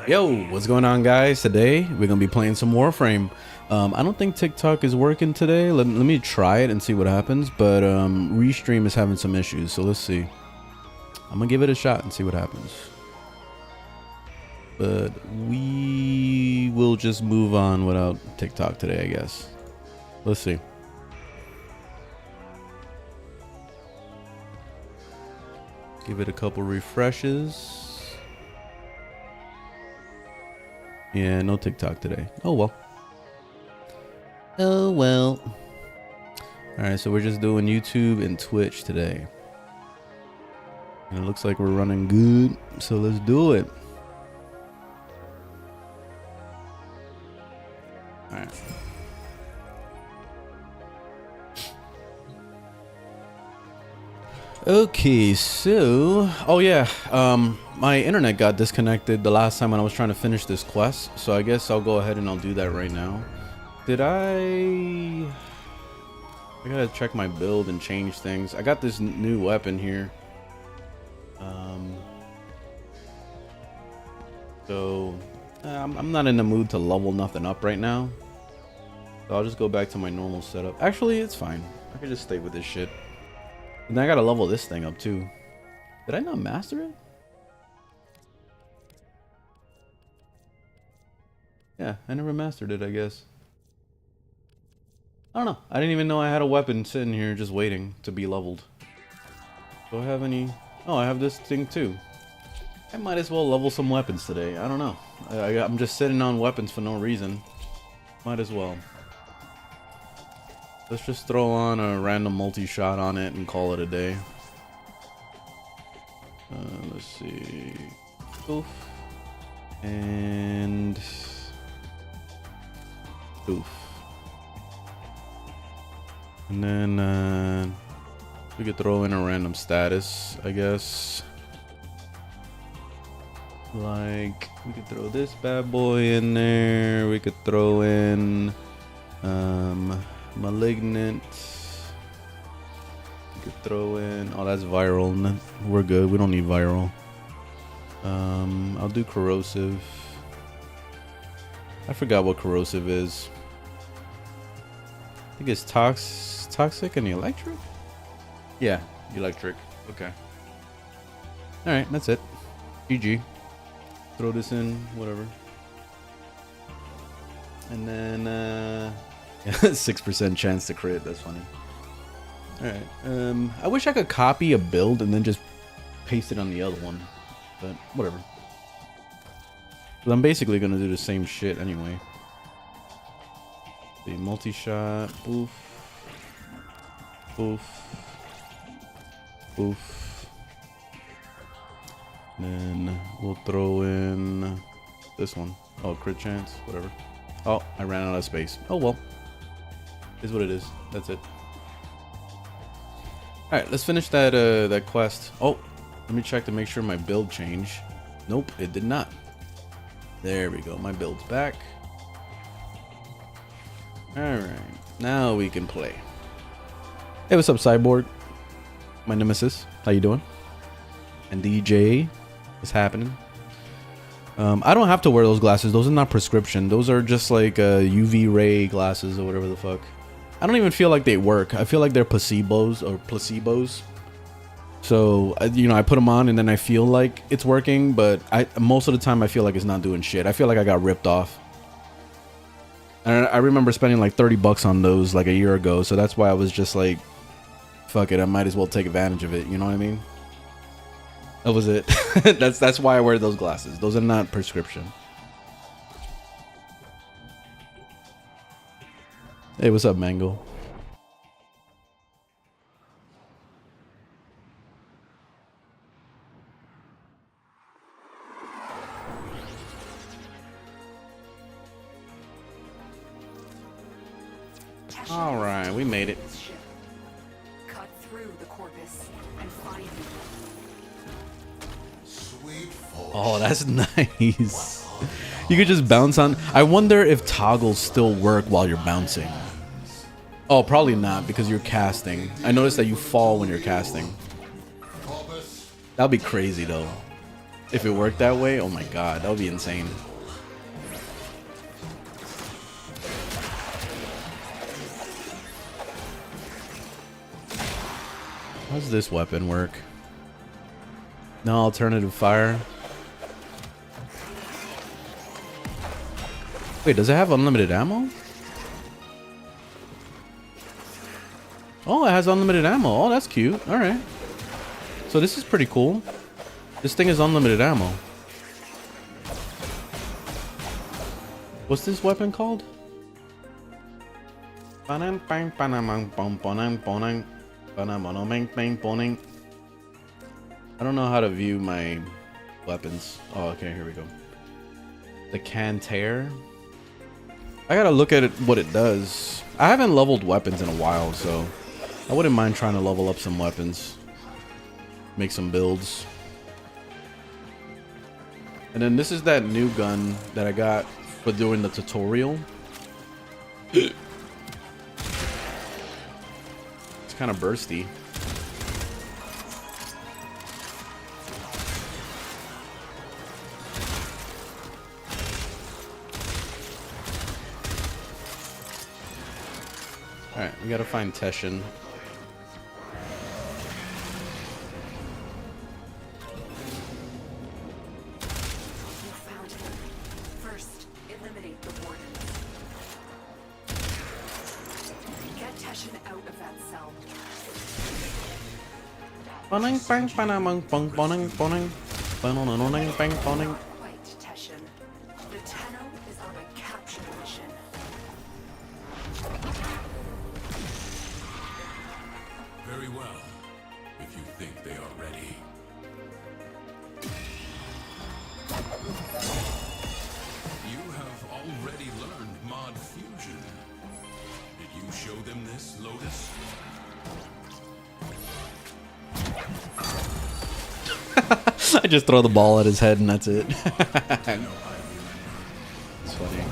Yo, what's going on, guys? Today we're gonna be playing some Warframe. I don't think TikTok is working today. Let me try it and see what happens, but Restream is having some issues, so let's see. I'm gonna give it a shot and see what happens, but we will just move on without TikTok today, I guess. Let's see. Give it a couple refreshes. Yeah, no TikTok today. Oh well. Oh well. Alright, so we're just doing YouTube and Twitch today. And it looks like we're running good, so let's do it. Alright. Okay, so oh yeah, my internet got disconnected the last time when I was trying to finish this quest, so I guess I'll go ahead and I'll do that right now. Did I gotta check my build and change things. I got this new weapon here. So I'm not in the mood to level nothing up right now, so I'll just go back to my normal setup. Actually, it's fine. I can just stay with this shit. And then I gotta level this thing up too. Did I not master it? Yeah, I never mastered it, I guess. I don't know. I didn't even know I had a weapon sitting here just waiting to be leveled. Do I have any? Oh, I have this thing too. I might as well level some weapons today. I don't know. I'm just sitting on weapons for no reason. Might as well. Let's just throw on a random multi-shot on it and call it a day. Let's see. Oof. And... oof. And then we could throw in a random status, I guess. Like, we could throw this bad boy in there. We could throw in... malignant. You could throw in, oh, that's viral. We're good. We don't need viral. I'll do corrosive. I forgot what corrosive is. I think it's toxic and electric. Yeah, electric. Okay. All right, that's it. GG. Throw this in, whatever. And then 6% chance to crit. That's funny. Alright. I wish I could copy a build and then just paste it on the other one. But whatever. But I'm basically gonna do the same shit anyway. The multi-shot. Boof. Boof. Boof. Then we'll throw in this one. Oh, crit chance. Whatever. Oh, I ran out of space. Oh well. Is what it is. That's it. All right, let's finish that that quest. Oh, let me check to make sure my build changed. Nope, it did not. There we go. My build's back. All right, now we can play. Hey, what's up, Cyborg? My nemesis. How you doing? And DJ, what's happening? I don't have to wear those glasses. Those are not prescription. Those are just like UV ray glasses or whatever the fuck. I don't even feel like they work. I feel like they're placebos. So, you know, I put them on and then I feel like it's working, but most of the time I feel like it's not doing shit. I feel like I got ripped off. And I remember spending like 30 bucks on those like a year ago. So that's why I was just like, fuck it, I might as well take advantage of it. You know what I mean? That was it. that's why I wear those glasses. Those are not prescription. Hey, what's up, Mango? All right, we made it. Cut through the corpus and find me. Oh, that's nice. You could just bounce on. I wonder if toggles still work while you're bouncing. Oh, probably not because you're casting. I noticed that you fall when you're casting. That'd be crazy though. If it worked that way, oh my god, that would be insane. How does this weapon work? No alternative fire. Wait, does it have unlimited ammo? Oh, it has unlimited ammo. Oh, that's cute. All right. So this is pretty cool. This thing is unlimited ammo. What's this weapon called? I don't know how to view my weapons. Oh, okay, here we go. The Canter. I gotta look at it, what it does. I haven't leveled weapons in a while, so I wouldn't mind trying to level up some weapons. Make some builds. And then this is that new gun that I got for doing the tutorial. It's kind of bursty. Alright, we gotta find Teshin. You found him. First, eliminate the wardens. Get Teshin out of that cell. Quite, Teshin. The Tenno is on a capture mission. Very well, if you think they are ready. You have already learned Mod Fusion. Did you show them this, Lotus? I just throw the ball at his head and that's it. It's funny.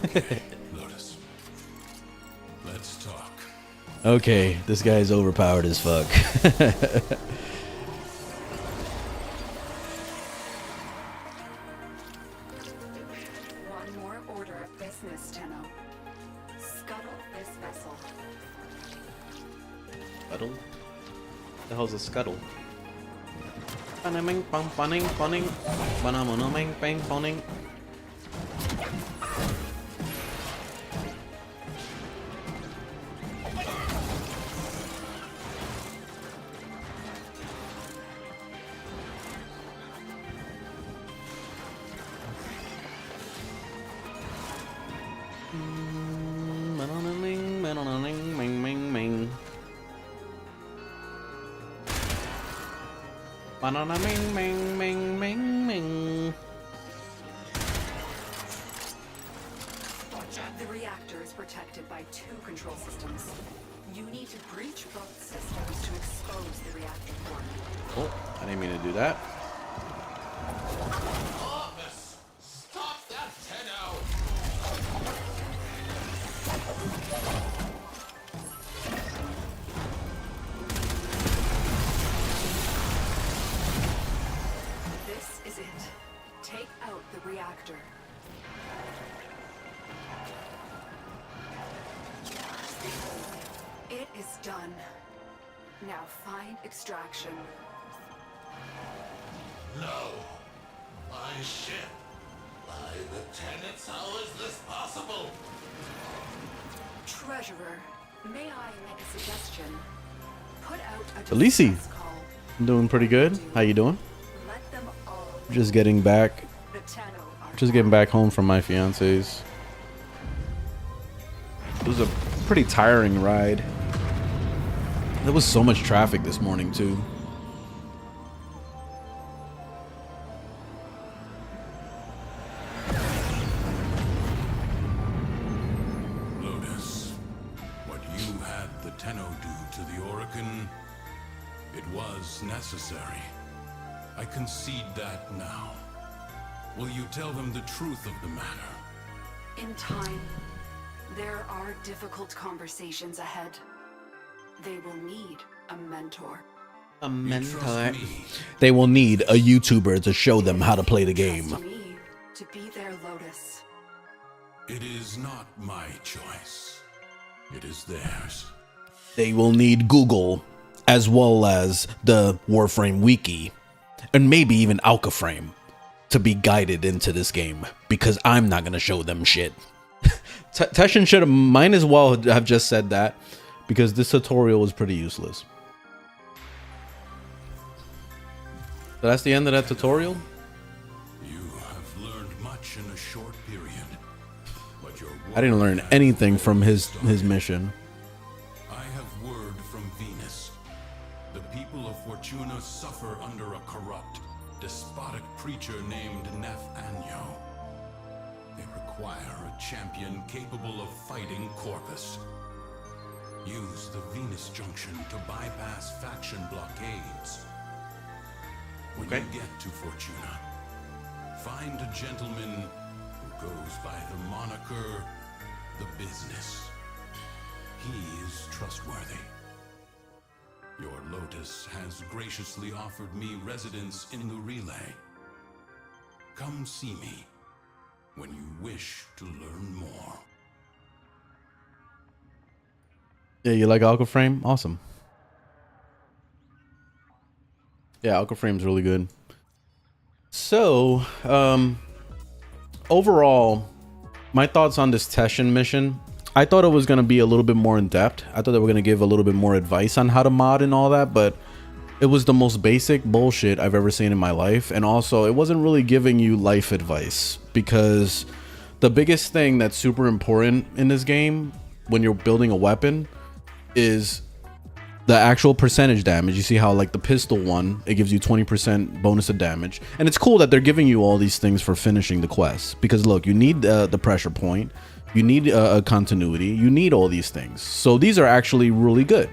Okay, Lotus. Let's talk. Okay, this guy's overpowered as fuck. One more order of business, Tenno. Scuttle this vessel. Scuttle? The hell's a scuttle? Banaming, bunning, bunning, banamonoming, bang, bunning. Banana ming ming ming ming ming. The reactor is protected by 2 control systems. You need to breach both systems to expose the reactor core. Oh, I didn't mean to do that. Office! Stop that Tenno! This is it. Take out the reactor. It is done. Now find extraction. No! My ship! By the tenants, how is this possible? Treasurer, may I make a suggestion? Put out a Talisi. distress call. I'm doing pretty good. How you doing? Let them all Just getting back. the Tenno are Just getting back home from my fiance's. It was a pretty tiring ride. There was so much traffic this morning too. Lotus, what you had the Tenno do to the Orokin, it was necessary. I concede that now. Will you tell them the truth of the matter? in time. There are difficult conversations ahead. They will need a mentor. A You mentor. trust me. They will need a YouTuber to show them how to play the game. Trust me to be their Lotus. It is not my choice. It is theirs. They will need Google, as well as the Warframe wiki, and maybe even Alkaframe, to be guided into this game, because I'm not gonna show them shit. Teshin should have, might as well have just said that, because this tutorial was pretty useless. So that's the end of that tutorial. You have learned much in a short period. But your I didn't learn work has anything from his started. mission. I have word from Venus. The people of Fortuna suffer under a corrupt, despotic creature named Nef Anyo. They require a champion capable of fighting Corpus. Use the Venus Junction to bypass faction blockades. When Okay. you get to Fortuna, find a gentleman who goes by the moniker The Business. He is trustworthy. Your Lotus has graciously offered me residence in the relay. Come see me when you wish to learn more. Yeah, you like Alkaframe? Awesome. Yeah, Alkaframe's really good. So, overall, my thoughts on this Teshin mission. I thought it was going to be a little bit more in depth. I thought they were going to give a little bit more advice on how to mod and all that, but it was the most basic bullshit I've ever seen in my life. And also, it wasn't really giving you life advice, because the biggest thing that's super important in this game when you're building a weapon is the actual percentage damage. You see how like the pistol one, it gives you 20% bonus of damage, and it's cool that they're giving you all these things for finishing the quest, because look, you need the pressure point, you need a continuity, you need all these things. So these are actually really good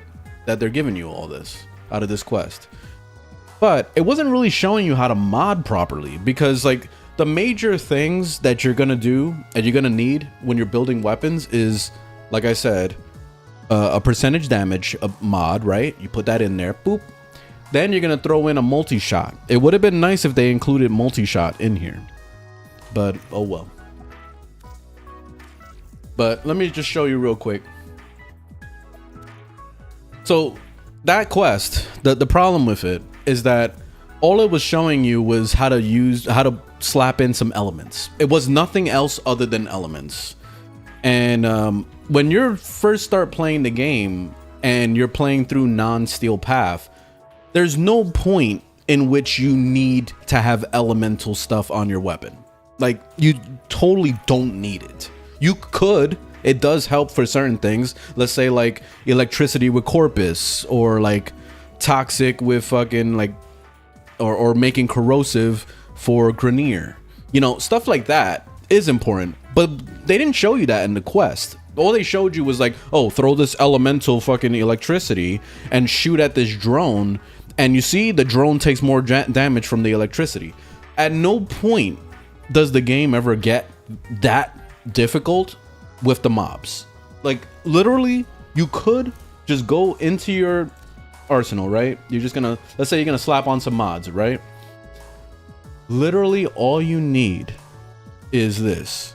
that they're giving you all this out of this quest. But it wasn't really showing you how to mod properly, because like the major things that you're gonna do and you're gonna need when you're building weapons is, like I said, a percentage damage mod, right? You put that in there, boop. Then you're gonna throw in a multi-shot. It would have been nice if they included multi-shot in here, but oh well. But let me just show you real quick. So that quest, the problem with it is that all it was showing you was how to slap in some elements. It was nothing else other than elements. And when you first start playing the game and you're playing through non-steel path, there's no point in which you need to have elemental stuff on your weapon. Like, you totally don't need it. You could, it does help for certain things. Let's say like electricity with Corpus, or like toxic with fucking like, or making corrosive for Grenier. You know, stuff like that is important, but they didn't show you that in the quest. All they showed you was like, oh, throw this elemental fucking electricity and shoot at this drone, and you see the drone takes more damage from the electricity. At no point does the game ever get that difficult with the mobs. Like, literally, you could just go into your arsenal, right? You're just gonna, let's say you're gonna slap on some mods, right? Literally all you need is this.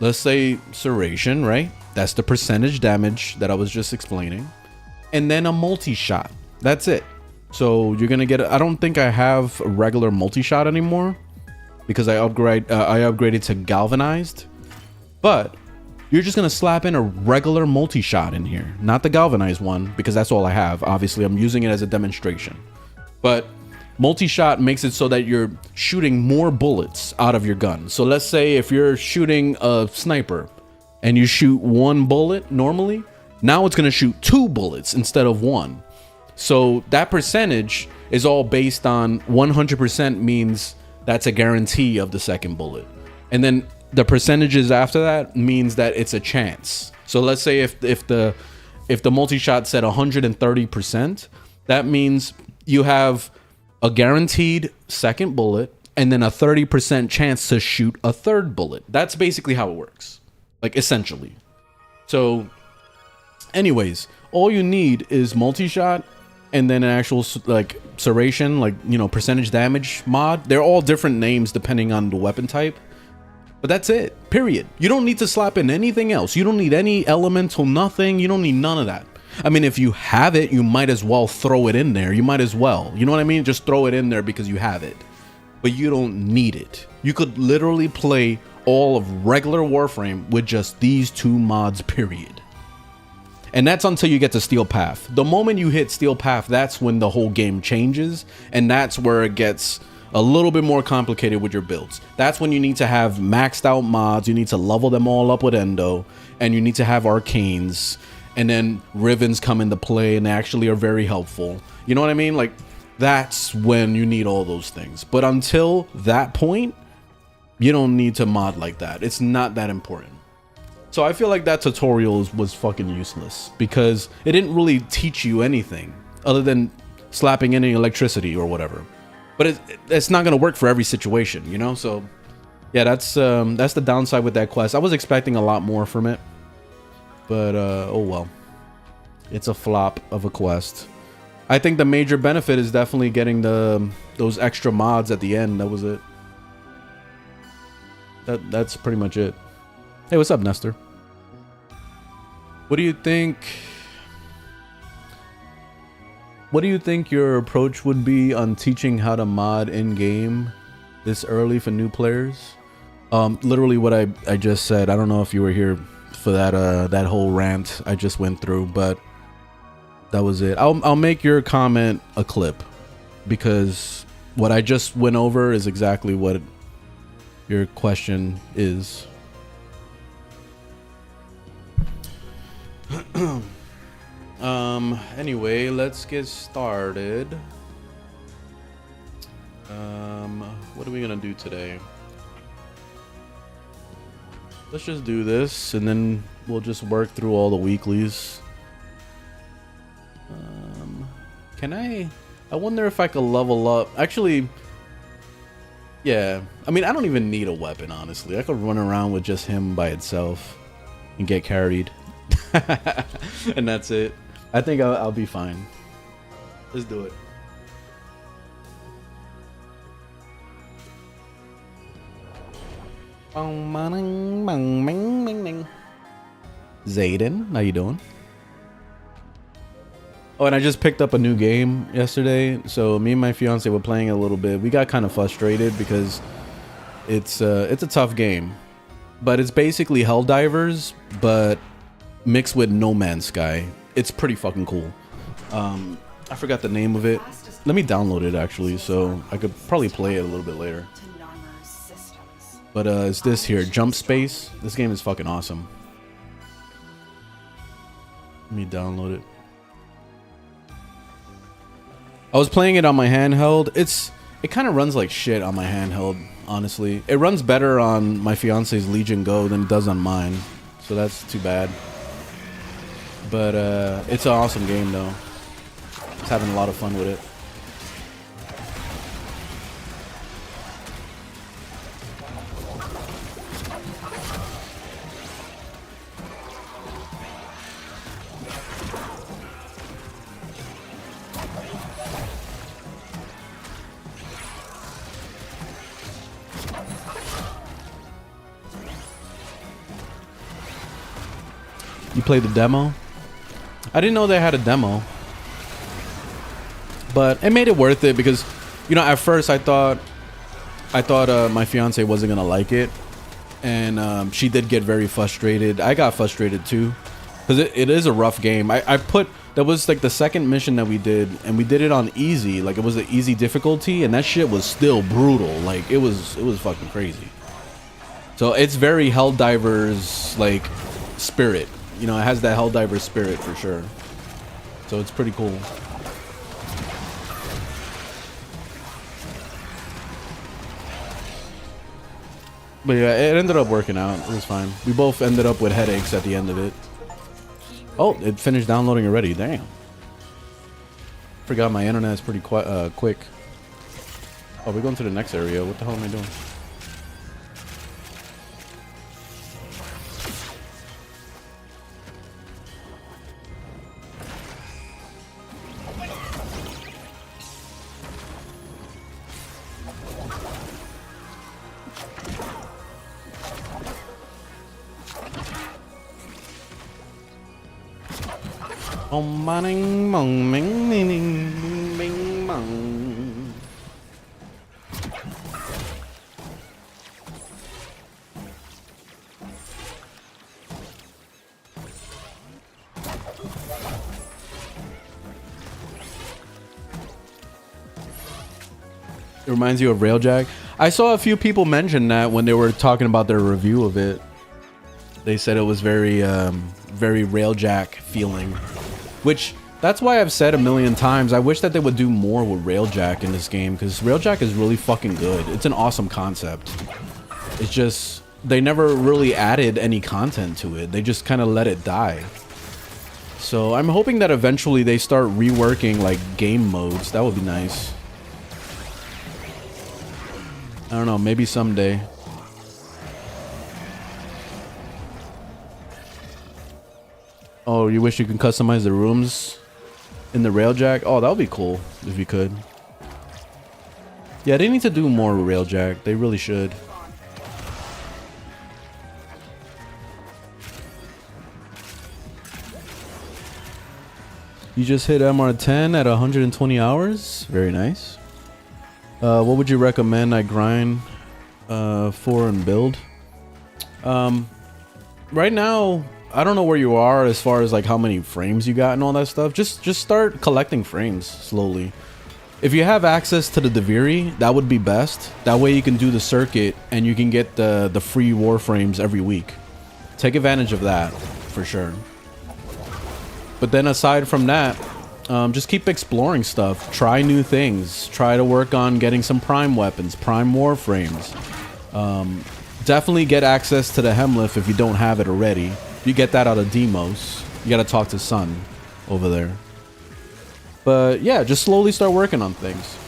Let's say Serration, right? That's the percentage damage that I was just explaining. And then a multi-shot. That's it. So you're gonna get, I don't think I have a regular multi-shot anymore, because I upgraded to galvanized. But you're just gonna slap in a regular multi-shot in here, not the galvanized one, because that's all I have. Obviously, I'm using it as a demonstration. But multi-shot makes it so that you're shooting more bullets out of your gun. So let's say if you're shooting a sniper and you shoot one bullet normally, now it's gonna shoot 2 bullets instead of 1. So that percentage is all based on 100% means that's a guarantee of the second bullet. And then the percentages after that means that it's a chance. So let's say if the multi-shot said 130%, that means you have a guaranteed second bullet and then a 30% chance to shoot a third bullet. That's basically how it works, like, essentially. So anyways, all you need is multi-shot and then an actual like serration, like, you know, percentage damage mod. They're all different names depending on the weapon type. But that's it, period. You don't need to slap in anything else. You don't need any elemental nothing. You don't need none of that. I mean, if you have it, you might as well throw it in there. You might as well. You know what I mean? Just throw it in there because you have it. But you don't need it. You could literally play all of regular Warframe with just these 2 mods, period. And that's until you get to Steel Path. The moment you hit Steel Path, that's when the whole game changes. And that's where it gets a little bit more complicated with your builds. That's when you need to have maxed out mods. You need to level them all up with endo. And you need to have arcanes. And then Rivens come into play and they actually are very helpful. You know what I mean? Like, that's when you need all those things. But until that point, you don't need to mod like that. It's not that important. So I feel like that tutorial was fucking useless because it didn't really teach you anything other than slapping in electricity or whatever. But it's not gonna work for every situation, you know. So yeah, that's the downside with that quest. I was expecting a lot more from it, but oh well, it's a flop of a quest. I think the major benefit is definitely getting those extra mods at the end. That was it. That's pretty much it. Hey, what's up, Nestor? What do you think? What do you think your approach would be on teaching how to mod in-game this early for new players? Literally what I just said. I don't know if you were here for that whole rant I just went through, but that was it. I'll make your comment a clip because what I just went over is exactly what your question is. Anyway, let's get started. What are we gonna do today? Let's just do this and then we'll just work through all the weeklies. I wonder if I could level up. Actually, yeah, I mean, I don't even need a weapon, honestly. I could run around with just him by itself and get carried. And that's it. I think I'll be fine. Let's do it. Zayden, how you doing? Oh, and I just picked up a new game yesterday. So me and my fiance were playing a little bit. We got kind of frustrated because it's a tough game, but it's basically Helldivers, but mixed with No Man's Sky. It's pretty fucking cool. I forgot the name of it. Let me download it actually, so I could probably play it a little bit later. But it's this here, Jump Space. This game is fucking awesome. Let me download it. I was playing it on my handheld. It kind of runs like shit on my handheld, honestly. It runs better on my fiance's Legion Go than it does on mine, so that's too bad. But it's an awesome game though. Just having a lot of fun with it. You played the demo? I didn't know they had a demo, but it made it worth it because, you know, at first I thought my fiance wasn't gonna like it, and she did get very frustrated. I got frustrated too because it is a rough game. That was like the second mission that we did, and we did it on easy. Like, it was the easy difficulty, and that shit was still brutal. Like, it was fucking crazy. So it's very Helldivers like spirit. You know, it has that Helldiver spirit for sure. So it's pretty cool. But yeah, it ended up working out. It was fine. We both ended up with headaches at the end of it. Oh, it finished downloading already. Damn. Forgot my internet is pretty quick. Oh, we're going to the next area. What the hell am I doing? Bong, bang, bong, bing, bing, bing, bing, bong. It reminds you of Railjack. I saw a few people mention that when they were talking about their review of it. They said it was very Railjack feeling, which that's why I've said a million times. I wish that they would do more with Railjack in this game, because Railjack is really fucking good. It's an awesome concept. It's just they never really added any content to it. They just kind of let it die. So I'm hoping that eventually they start reworking like game modes. That would be nice. I don't know, maybe someday. Oh, you wish you could customize the rooms in the Railjack? Oh, that would be cool if you could. Yeah, they need to do more with Railjack. They really should. You just hit MR10 at 120 hours? Very nice. What would you recommend I grind for and build? Right now, I don't know where you are as far as like how many frames you got and all that stuff. Just start collecting frames slowly. If you have access to the Deviri, that would be best. That way you can do the circuit and you can get the free Warframes every week. Take advantage of that for sure. But then aside from that, just keep exploring stuff. Try new things. Try to work on getting some prime weapons, prime Warframes. Definitely get access to the Hemlift if you don't have it already. You get that out of Demos. You gotta talk to Sun over there. But yeah, just slowly start working on things.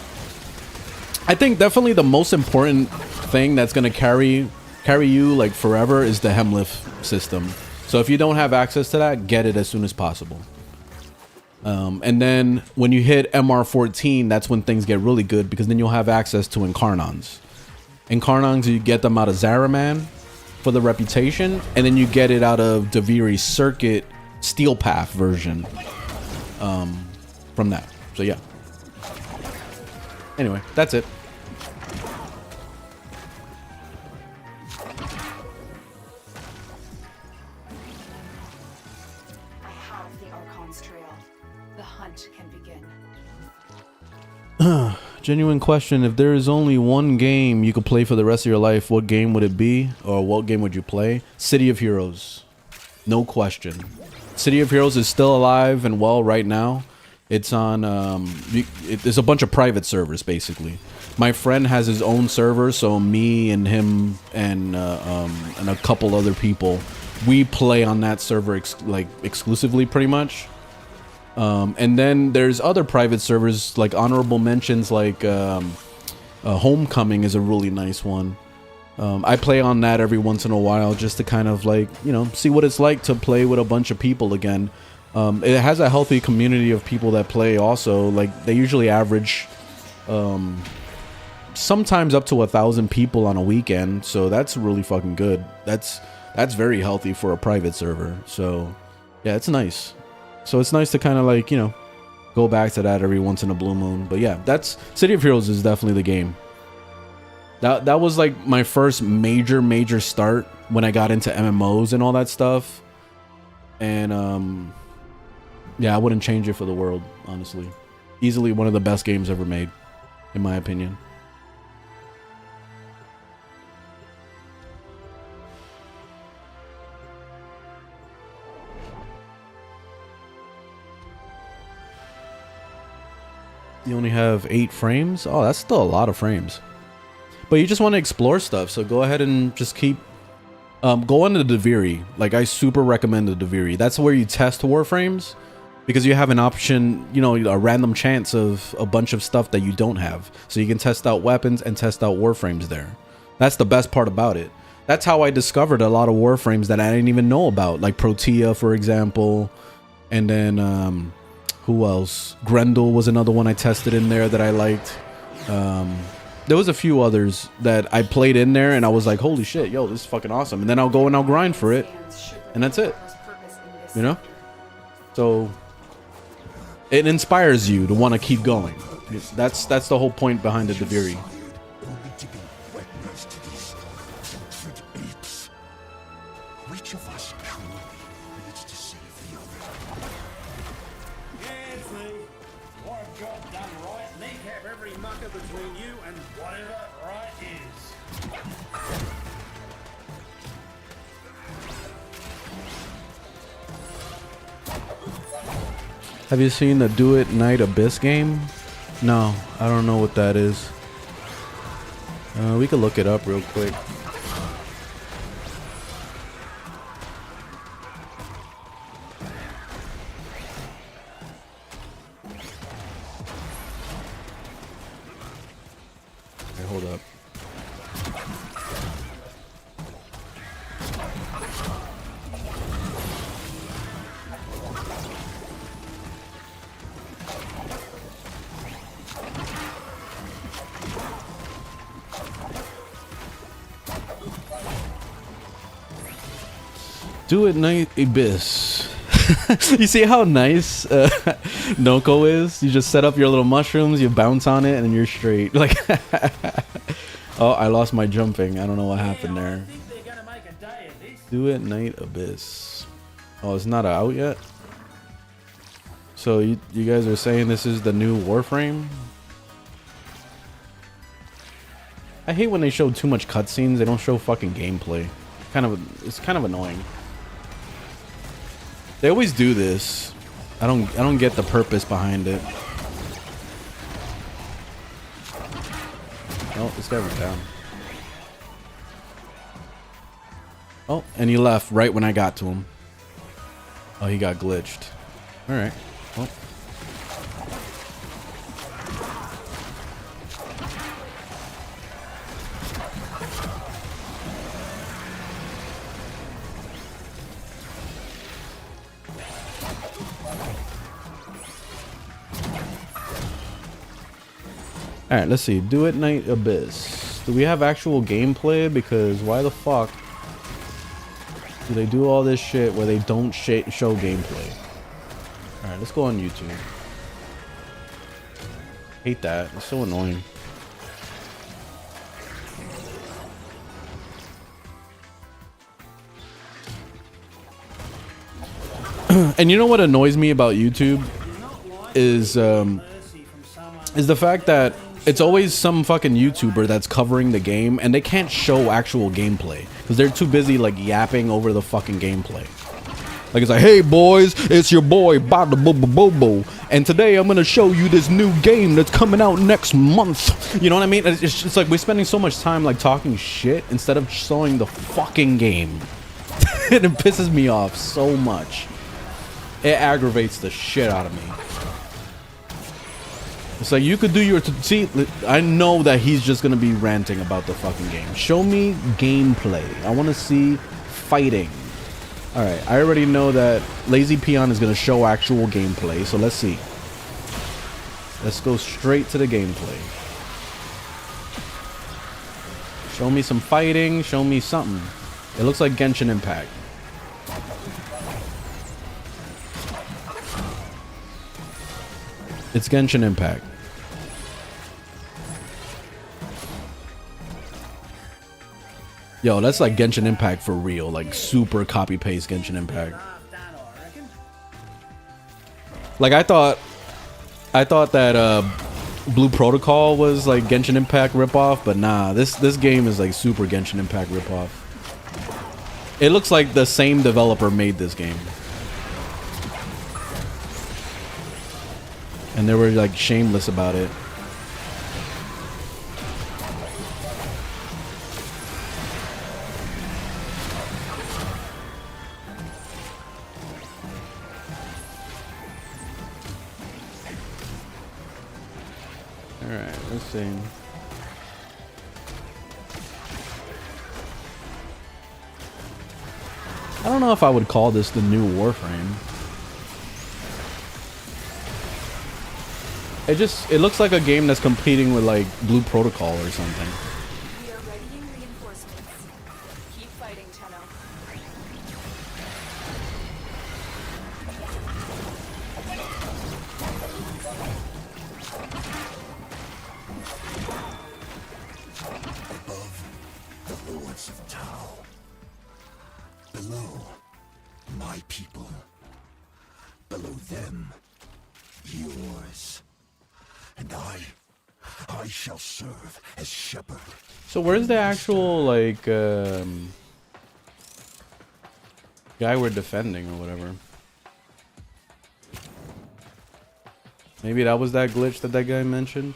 I think definitely the most important thing that's gonna carry you like forever is the Hemlift system. So if you don't have access to that, get it as soon as possible. And then when you hit MR14, that's when things get really good, because then you'll have access to Incarnons. Incarnons, you get them out of Zaraman for the reputation, and then you get it out of Deviri's Circuit Steel Path version from that. So yeah. Anyway, that's it. Genuine question. If there is only one game you could play for the rest of your life, what game would it be? Or what game would you play? City of Heroes. No question. City of Heroes is still alive and well right now. It's on, there's a bunch of private servers, basically. My friend has his own server, so me and him and a couple other people, we play on that server exclusively, pretty much. And then there's other private servers, like honorable mentions, like Homecoming is a really nice one. I play on that every once in a while just to kind of like, you know, see what it's like to play with a bunch of people again. It has a healthy community of people that play also. Like, they usually average sometimes up to 1,000 people on a weekend, so that's really fucking good. That's very healthy for a private server. So yeah, it's nice. So it's nice to kind of like, you know, go back to that every once in a blue moon. But yeah, that's City of Heroes is definitely the game. That was like my first major start when I got into MMOs and all that stuff. And yeah, I wouldn't change it for the world, honestly. Easily one of the best games ever made, in my opinion. You only have 8 frames? Oh, that's still a lot of frames. But you just want to explore stuff, so go ahead and just keep... go on the Deviri. Like, I super recommend the Deviri. That's where you test Warframes, because you have an option, you know, a random chance of a bunch of stuff that you don't have. So you can test out weapons and test out Warframes there. That's the best part about it. That's how I discovered a lot of Warframes that I didn't even know about, like Protea, for example. And then... who else? Grendel was another one I tested in there that I liked. There was a few others that I played in there and I was like, holy shit, yo, this is fucking awesome. And then I'll go and I'll grind for it. And that's it. You know? So, It inspires you to want to keep going. That's the whole point behind the Deviri. Which of us truly needs to save the other? Yeah, see, what a job done right. Kneecap every mucker between you and whatever right is. Have you seen the Do It Night Abyss game? No, I don't know what that is. We could look it up real quick. Okay, hold up. Do It Night Abyss. You see how nice Noko is? You just set up your little mushrooms, you bounce on it, and you're straight. Like, oh, I lost my jumping. I don't know what happened there. Do It Night Abyss. Oh, it's not out yet? So you guys are saying this is the new Warframe? I hate when they show too much cutscenes. They don't show fucking gameplay. It's kind of annoying. They always do this. I don't get the purpose behind it. Oh, this guy went down. Oh, and he left right when I got to him. Oh, he got glitched. All right. Well. Alright, let's see. Do It Night Abyss. Do we have actual gameplay? Because why the fuck do they do all this shit where they don't show gameplay? Alright, let's go on YouTube. Hate that. It's so annoying. And you know what annoys me about YouTube is the fact that it's always some fucking YouTuber that's covering the game and they can't show actual gameplay because they're too busy like yapping over the fucking gameplay. Like it's like, hey boys, it's your boy Bada Bobo, and today I'm gonna show you this new game that's coming out next month. You know what I mean? It's like we're spending so much time like talking shit instead of showing the fucking game. And it pisses me off so much. It aggravates the shit out of me. It's like you could do your see. I know that he's just gonna be ranting about the fucking game. Show me gameplay. I want to see fighting. All right, I already know that Lazy Peon is gonna show actual gameplay. So let's see. Let's go straight to the gameplay. Show me some fighting. Show me something. It looks like Genshin Impact. It's Genshin Impact. Yo, that's like Genshin Impact for real. Like super copy paste Genshin Impact. Like I thought that Blue Protocol was like Genshin Impact ripoff, but nah, this game is like super Genshin Impact ripoff. It looks like the same developer made this game. And they were like shameless about it. Alright, let's see. I don't know if I would call this the new Warframe. It looks like a game that's competing with like Blue Protocol or something. We are readying reinforcements. Keep fighting, Tenno. below, my people. Below them, yours. And I shall serve as shepherd. So where's the actual, like, guy we're defending or whatever? Maybe that was that glitch that guy mentioned?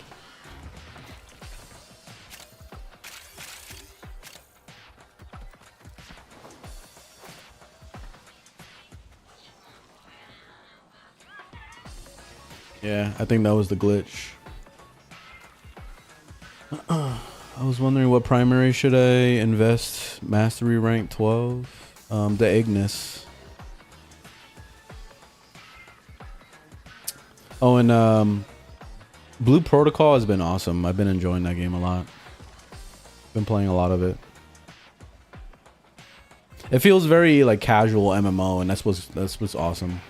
Yeah, I think that was the glitch. I was wondering what primary should I invest? Mastery rank 12? The Ignis. Oh, and Blue Protocol has been awesome. I've been enjoying that game a lot. Been playing a lot of it. It feels very like casual MMO, and that's what's awesome.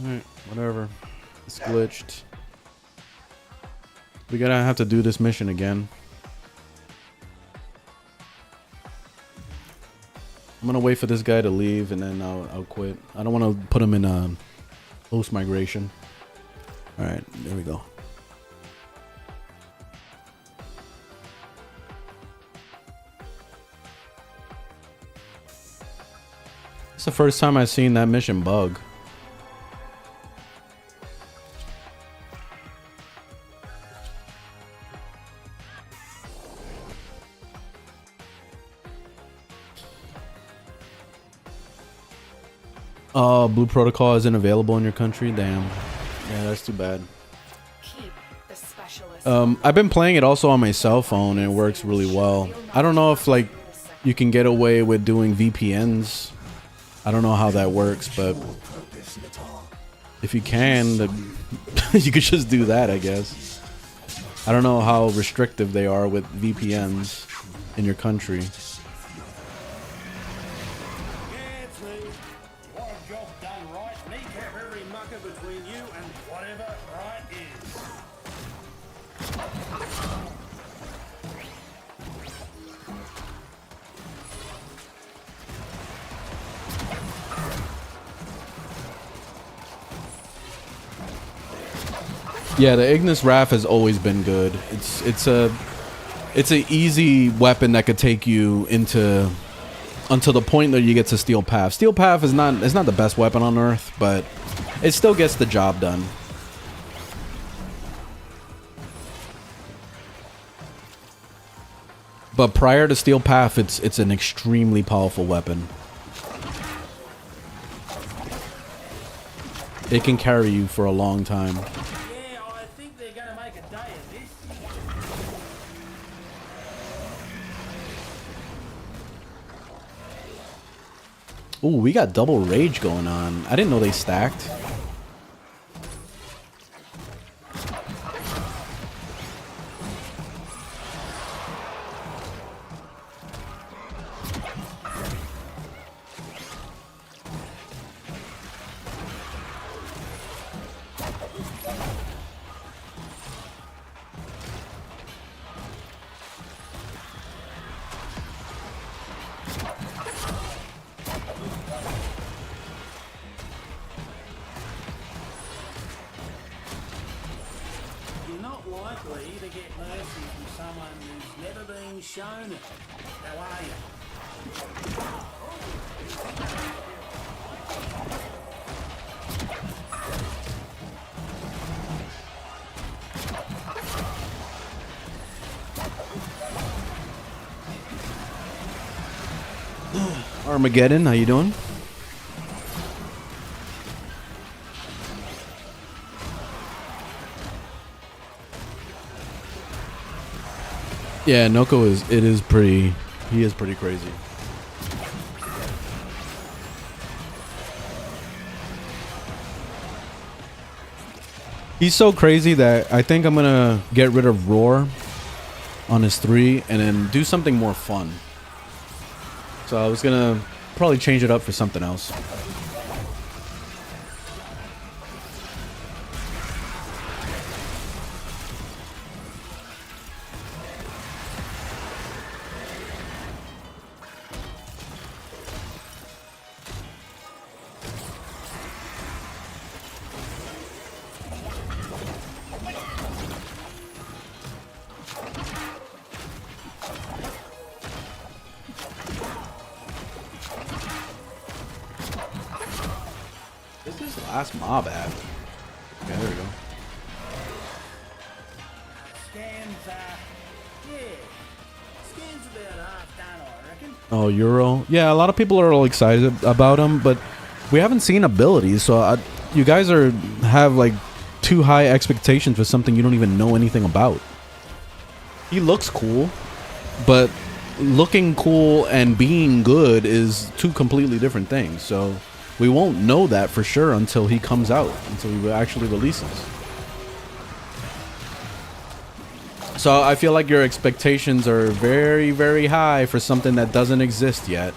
Alright, whatever. It's glitched. We gotta have to do this mission again. I'm gonna wait for this guy to leave and then I'll quit. I don't want to put him in a host migration. Alright, there we go. It's the first time I've seen that mission bug. Blue Protocol isn't available in your country. Damn. Yeah, that's too bad. Keep the specialist. I've been playing it also on my cell phone and it works really well. I don't know if like you can get away with doing VPNs. I don't know how that works, but if you can, you could just do that, I guess. I don't know how restrictive they are with VPNs in your country. Yeah, the Ignis Wrath has always been good. It's an easy weapon that could take you into until the point that you get to Steel Path. Steel Path is not the best weapon on Earth, but it still gets the job done. But prior to Steel Path, it's an extremely powerful weapon. It can carry you for a long time. Ooh, we got double rage going on. I didn't know they stacked. Armageddon, how you doing? Yeah, Noko is pretty crazy. He's so crazy that I think I'm gonna get rid of Roar on his 3 and then do something more fun. So I was gonna probably change it up for something else. Last mob at. Okay, there we go. Scans, yeah. Scans about half done, I reckon. Oh, Euro. Yeah, a lot of people are all excited about him, but we haven't seen abilities, so you guys have like too high expectations for something you don't even know anything about. He looks cool, but looking cool and being good is two completely different things. So we won't know that for sure until he comes out, until he actually releases. So I feel like your expectations are very, very high for something that doesn't exist yet.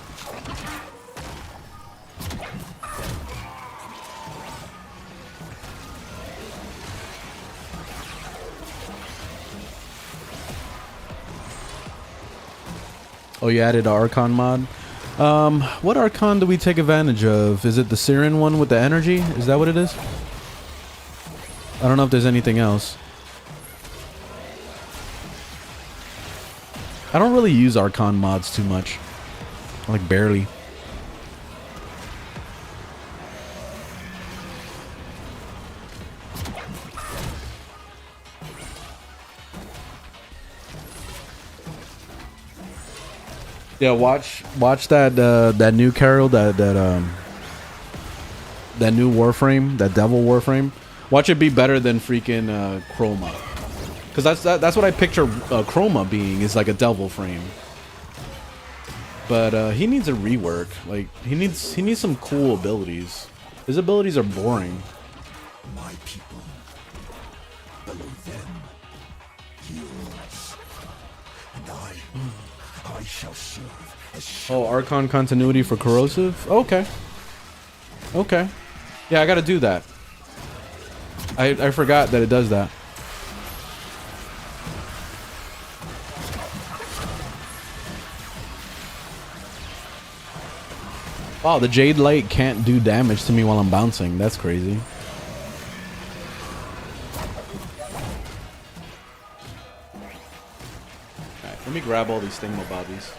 Oh, you added an Archon mod? What Archon do we take advantage of? Is it the Siren one with the energy? Is that what it is? I don't know if there's anything else. I don't really use Archon mods too much. Like, barely. Yeah, watch that that new Carol, that new Warframe, that Devil Warframe. Watch it be better than freaking Chroma, because that's what I picture Chroma being, is like a Devil frame. But he needs a rework. Like he needs some cool abilities. His abilities are boring. My people, below them, heroes, and I shall serve as Oh, Archon continuity for corrosive? Okay. Okay. Yeah, I gotta do that. I forgot that it does that. Wow, the Jade Light can't do damage to me while I'm bouncing. That's crazy. Alright, let me grab all these thingamabobbies.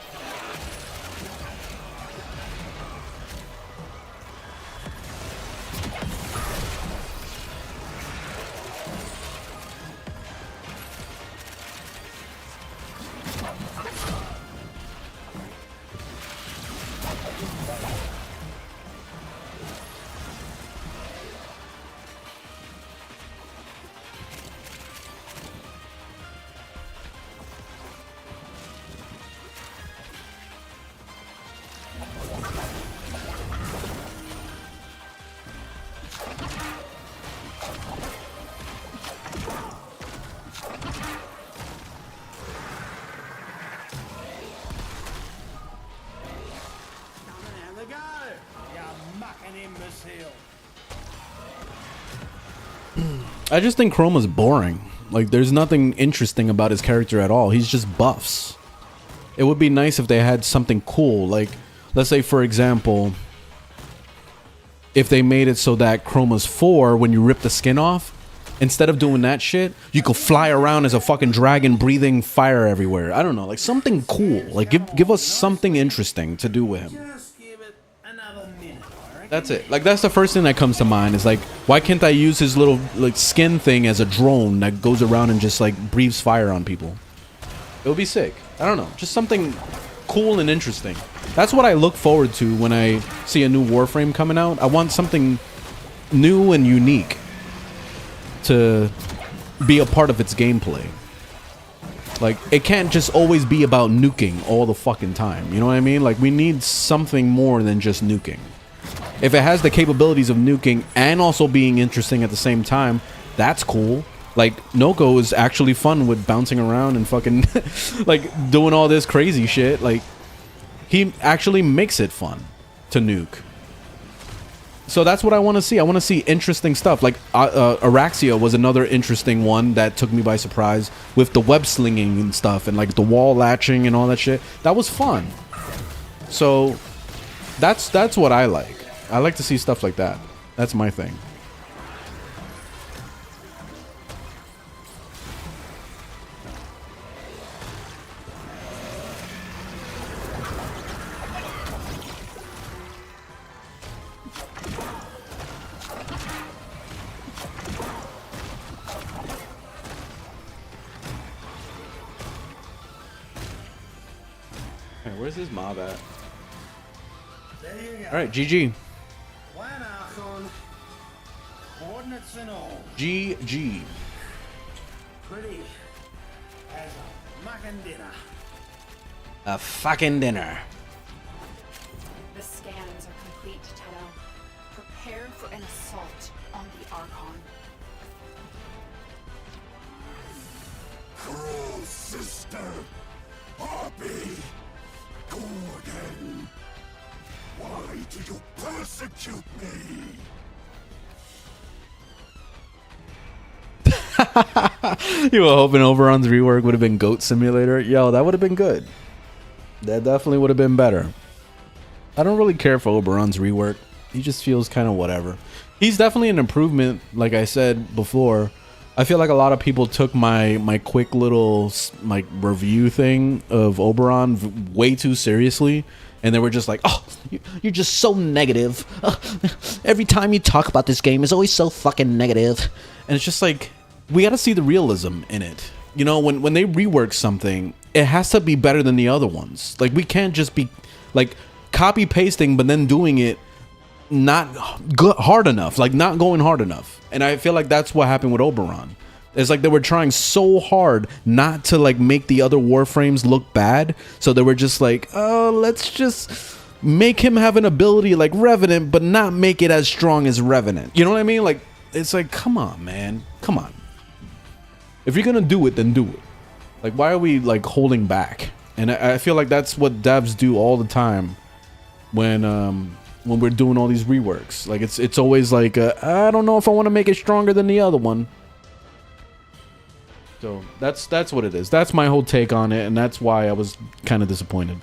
I just think Chroma's boring. Like, there's nothing interesting about his character at all. He's just buffs. It would be nice if they had something cool. Like, let's say, for example, if they made it so that Chroma's 4, when you rip the skin off, instead of doing that shit, you could fly around as a fucking dragon breathing fire everywhere. I don't know. Like, something cool. Like, give us something interesting to do with him. Just give it another minute, I reckon. That's it. Like, that's the first thing that comes to mind, is like, why can't I use his little like skin thing as a drone that goes around and just like breathes fire on people? It would be sick. I don't know, just something cool and interesting. That's what I look forward to when I see a new Warframe coming out. I want something new and unique to be a part of its gameplay. Like, it can't just always be about nuking all the fucking time. You know what I mean? Like, we need something more than just nuking. If it has the capabilities of nuking and also being interesting at the same time, that's cool. Like Noko is actually fun with bouncing around and fucking like doing all this crazy shit. Like he actually makes it fun to nuke. So that's what I want to see. I want to see interesting stuff. Like Araxia was another interesting one that took me by surprise with the web slinging and stuff and like the wall latching and all that shit. That was fun. So that's what I like. I like to see stuff like that. That's my thing. Where's his mob at? There you go. All right, GG. One Archon, coordinates and all. GG. Pretty as a mucking dinner. A fucking dinner. The scans are complete, Tenno. Prepare for an assault on the Archon. Cruel sister, Harpy, Gorgon, why do you persecute me? You were hoping Oberon's rework would have been Goat Simulator? Yo, that would have been good. That definitely would have been better. I don't really care for Oberon's rework. He just feels kind of whatever. He's definitely an improvement, like I said before. I feel like a lot of people took my quick little like review thing of Oberon way too seriously, and they were just like, "Oh, you're just so negative. Every time you talk about this game, it's always so fucking negative." And it's just like, we got to see the realism in it. You know, when they rework something, it has to be better than the other ones. Like, we can't just be like copy pasting, but then doing it not hard enough, like not going hard enough. And I feel like that's what happened with Oberon. It's like they were trying so hard not to like make the other Warframes look bad, so they were just like, oh, let's just make him have an ability like Revenant, but not make it as strong as Revenant. You know what I mean? Like, it's like, come on, man, come on. If you're gonna do it, then do it. Like, why are we like holding back? And I feel like that's what devs do all the time when we're doing all these reworks. Like, it's always like, I don't know if I want to make it stronger than the other one. So that's what it is. That's my whole take on it, and that's why I was kind of disappointed.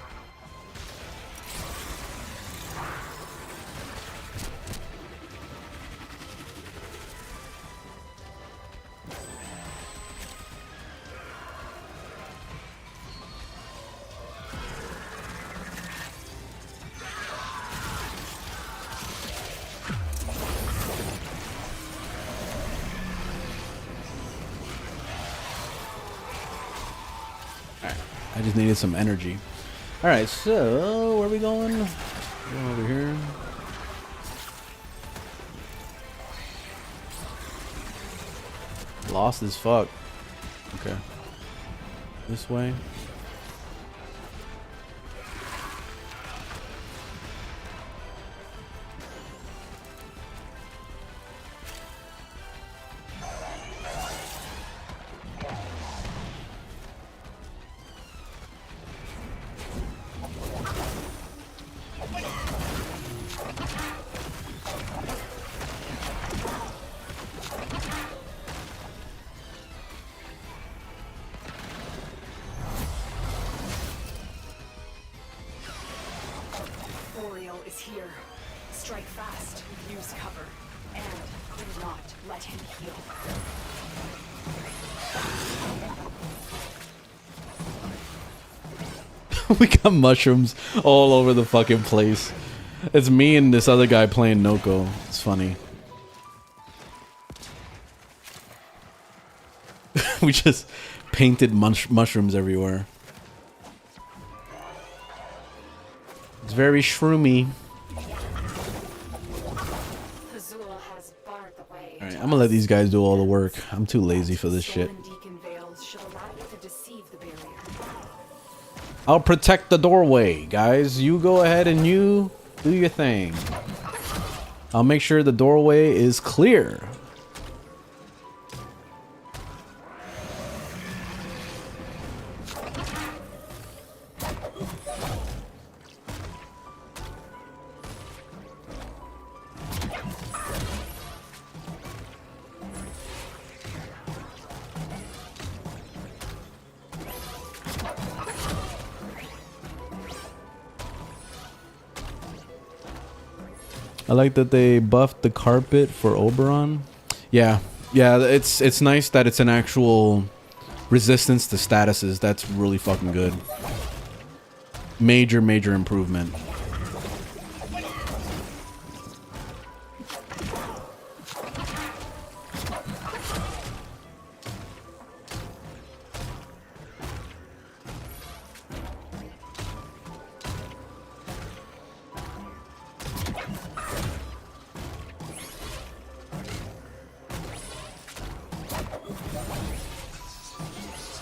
I just needed some energy. All right, so where are we going? Going over here. Lost as fuck. Okay. This way. Is here. Strike fast, use cover, and do not let him heal. We got mushrooms all over the fucking place. It's me and this other guy playing Noko. It's funny. We just painted mushrooms everywhere. It's very shroomy. Alright, I'm gonna let these guys do all the work. I'm too lazy for this shit. I'll protect the doorway, guys. You go ahead and you do your thing. I'll make sure the doorway is clear. I like that they buffed the carpet for Oberon. Yeah, yeah, it's nice that it's an actual resistance to statuses. That's really fucking good. Major improvement.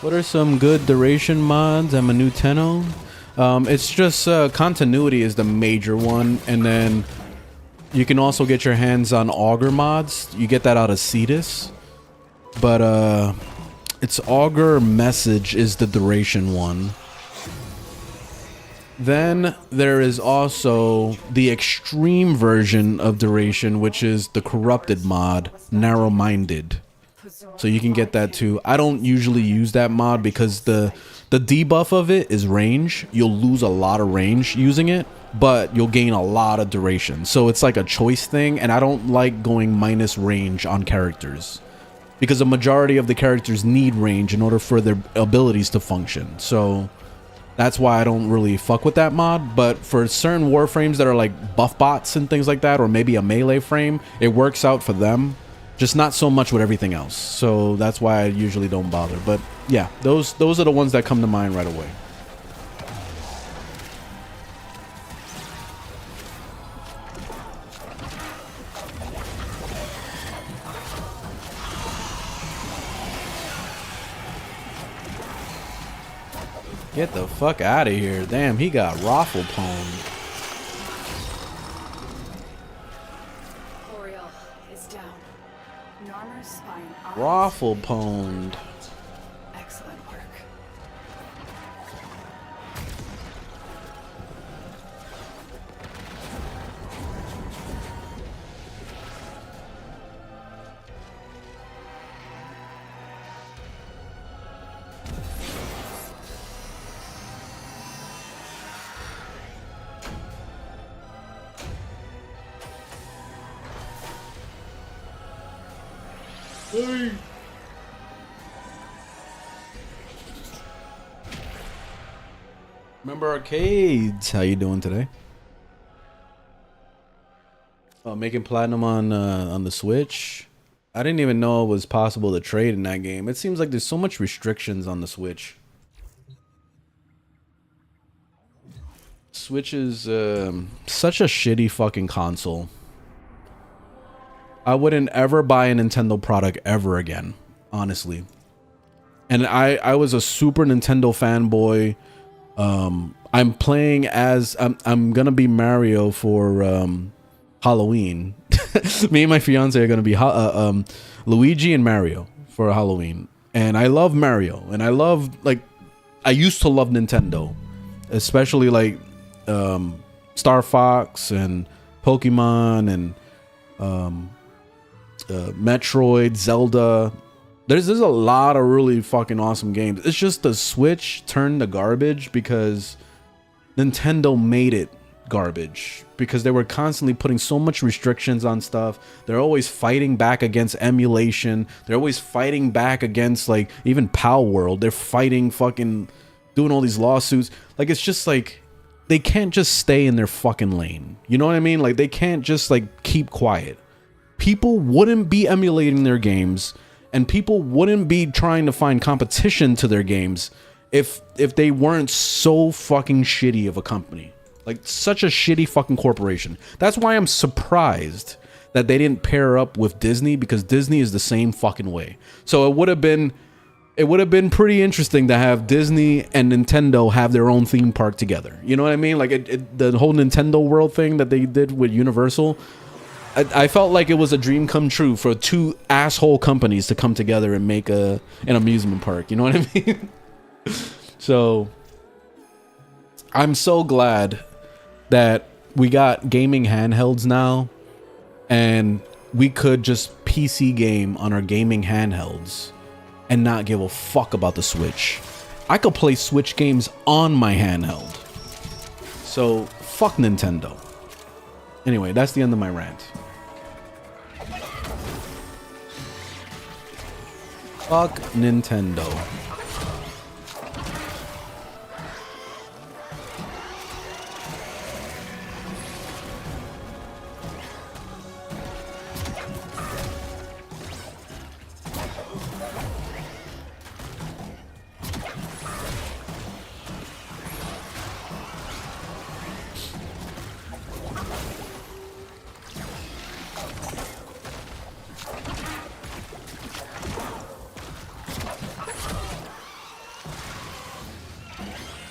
What are some good duration mods? I'm a new Tenno. It's just continuity is the major one, and then you can also get your hands on augur mods. You get that out of Cetus, but it's augur message is the duration one. Then there is also the extreme version of duration, which is the corrupted mod, narrow-minded. So you can get that too. I don't usually use that mod because the debuff of it is range. You'll lose a lot of range using it, but you'll gain a lot of duration. So it's like a choice thing, and I don't like going minus range on characters because the majority of the characters need range in order for their abilities to function. So that's why I don't really fuck with that mod. But for certain warframes that are like buff bots and things like that, or maybe a melee frame, it works out for them. Just not so much with everything else. So that's why I usually don't bother. But yeah, those are the ones that come to mind right away. Get the fuck out of here. Damn, he got raffle pwned. Raffle pwned. Excellent work. Hey. Remember arcades? How you doing today? Oh, making platinum on the Switch. I didn't even know it was possible to trade in that game. It seems like there's so much restrictions on the Switch. Switch is such a shitty fucking console. I wouldn't ever buy a Nintendo product ever again, honestly. And I was a Super Nintendo fanboy. I'm playing as I'm gonna be Mario for Halloween. Me and my fiance are gonna be Luigi and Mario for Halloween. And I love Mario, and I love, like, I used to love Nintendo, especially like Star Fox and Pokemon and Metroid, Zelda. There's a lot of really fucking awesome games. It's just the Switch turned to garbage because Nintendo made it garbage, because they were constantly putting so much restrictions on stuff. They're always fighting back against emulation. They're always fighting back against, like, even Pal World. They're fighting, fucking doing all these lawsuits. Like, it's just like they can't just stay in their fucking lane. You know what I mean? Like, they can't just, like, keep quiet. People wouldn't be emulating their games, and people wouldn't be trying to find competition to their games if they weren't so fucking shitty of a company. Like, such a shitty fucking corporation. That's why I'm surprised that they didn't pair up with Disney, because Disney is the same fucking way. So it would have been pretty interesting to have Disney and Nintendo have their own theme park together. You know what I mean? Like, the whole Nintendo World thing that they did with Universal, I felt like it was a dream come true for two asshole companies to come together and make an amusement park. You know what I mean? So I'm so glad that we got gaming handhelds now, and we could just PC game on our gaming handhelds and not give a fuck about the Switch. I could play Switch games on my handheld. So fuck Nintendo. Anyway, that's the end of my rant. Fuck Nintendo.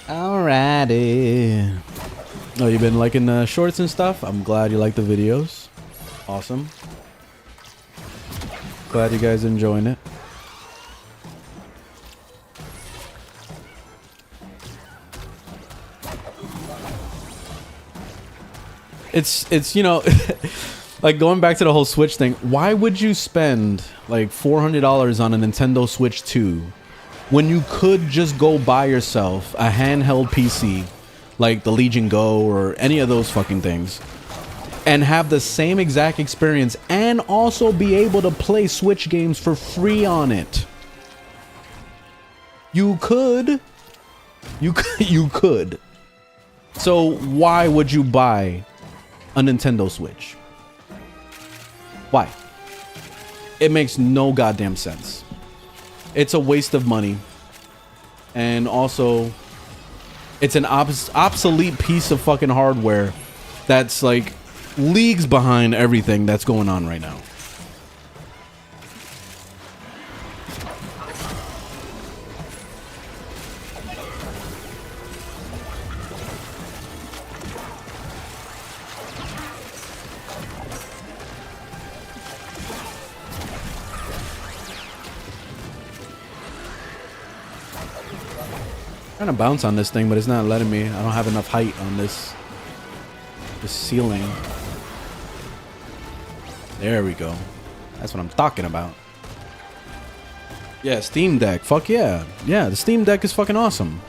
Alrighty. Oh, you've been liking the shorts and stuff? I'm glad you like the videos. Awesome. Glad you guys enjoying it. It's you know, like going back to the whole Switch thing, why would you spend like $400 on a Nintendo Switch 2 when you could just go buy yourself a handheld PC like the Legion Go or any of those fucking things and have the same exact experience and also be able to play Switch games for free on it? You could. You could. So why would you buy a Nintendo Switch? Why? It makes no goddamn sense. It's a waste of money. And also, it's an obsolete piece of fucking hardware that's like leagues behind everything that's going on right now. Trying to bounce on this thing, but it's not letting me. I don't have enough height on this ceiling. There we go. That's what I'm talking about. Yeah, Steam Deck. Fuck yeah. Yeah, the Steam Deck is fucking awesome.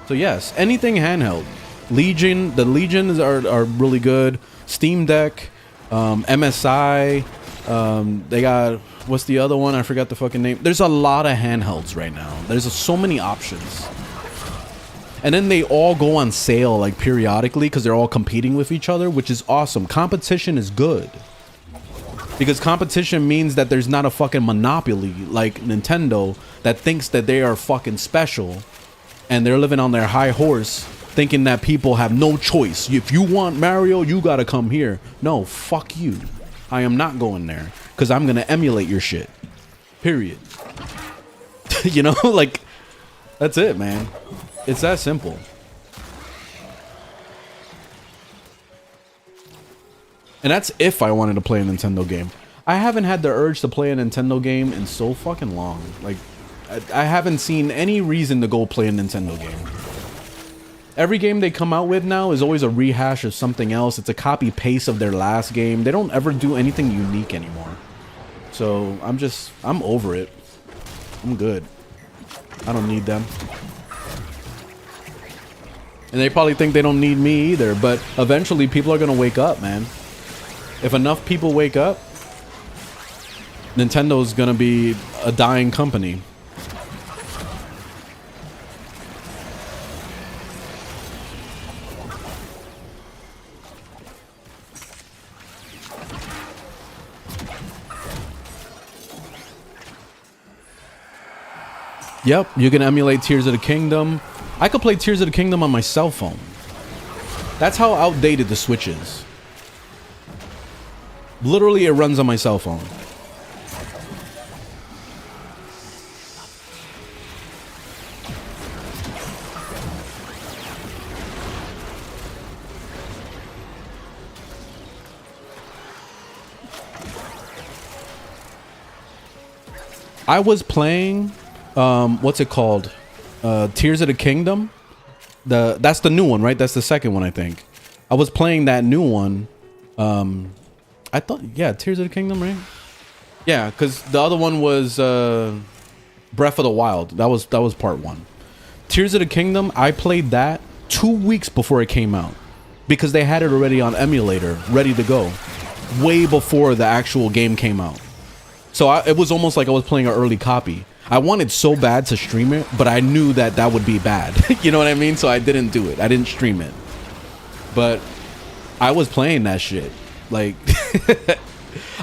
So yes, anything handheld. Legion, the Legions are really good. Steam Deck, MSI, they got, what's the other one? I forgot the fucking name. There's a lot of handhelds right now. There's so many options. And then they all go on sale like periodically because they're all competing with each other, which is awesome. Competition is good. Because competition means that there's not a fucking monopoly like Nintendo that thinks that they are fucking special and they're living on their high horse thinking that people have no choice. If you want Mario, you gotta come here. No, fuck you. I am not going there because I'm gonna emulate your shit. Period. You know, like, that's it, man. It's that simple. And that's if I wanted to play a Nintendo game. I haven't had the urge to play a Nintendo game in so fucking long. Like, I haven't seen any reason to go play a Nintendo game. Every game they come out with now is always a rehash of something else. It's a copy paste of their last game. They don't ever do anything unique anymore. So I'm over it. I'm good. I don't need them. And they probably think they don't need me either, but eventually people are gonna wake up, man. If enough people wake up, Nintendo's gonna be a dying company. Yep, you can emulate Tears of the Kingdom. I could play Tears of the Kingdom on my cell phone. That's how outdated the Switch is. Literally, it runs on my cell phone. I was playing, what's it called? Tears of the Kingdom. That's the new one, right? That's the second one, I think. I was playing that new one. I thought, yeah, Tears of the Kingdom, right? Yeah, because the other one was Breath of the Wild. That was part one. Tears of the Kingdom, I played that 2 weeks before it came out. because they had it already on emulator, ready to go, way before the actual game came out. So it was almost like I was playing an early copy. I wanted so bad to stream it, but I knew that that would be bad. You know what I mean? So I didn't do it. I didn't stream it. But I was playing that shit. Like,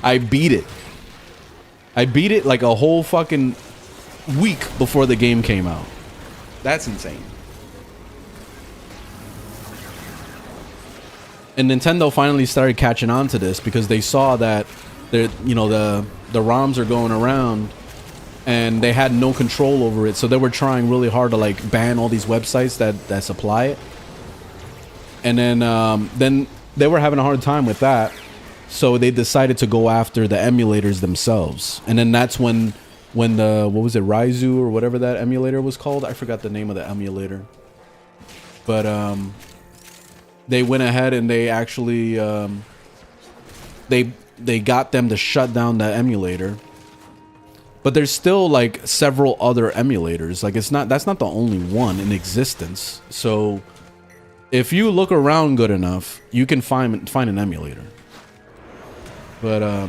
I beat it. I beat it like a whole fucking week before the game came out. That's insane. And Nintendo finally started catching on to this because they saw that the ROMs are going around and they had no control over it, so they were trying really hard to like ban all these websites that supply it. And then they were having a hard time with that, so they decided to go after the emulators themselves. And then that's when the, what was it, Ryzu or whatever that emulator was called, I forgot the name of the emulator, but they went ahead and they actually they got them to shut down the emulator. But there's still like several other emulators. Like that's not the only one in existence. So if you look around good enough, you can find an emulator. But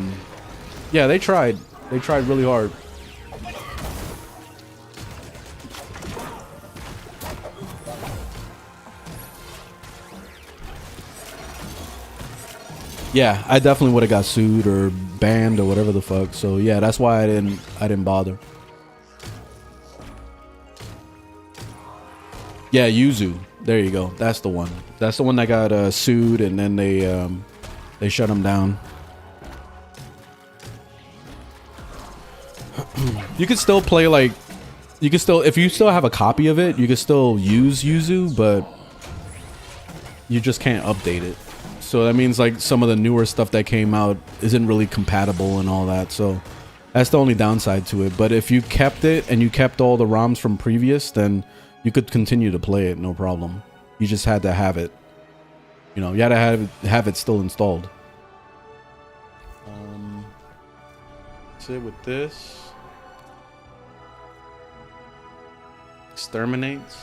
yeah, they tried really hard. Yeah, I definitely would have got sued or banned or whatever the fuck. So yeah, that's why I didn't bother. Yeah, Yuzu. There you go. That's the one. That's the one that got sued, and then they shut him down. You could still play like, you can still, if you still have a copy of it, you can still use Yuzu, but you just can't update it. So that means like some of the newer stuff that came out isn't really compatible and all that. So that's the only downside to it. But if you kept it and you kept all the ROMs from previous, then you could continue to play it, no problem. You just had to have it. You know, you had to have it still installed. That's it with this. Exterminates.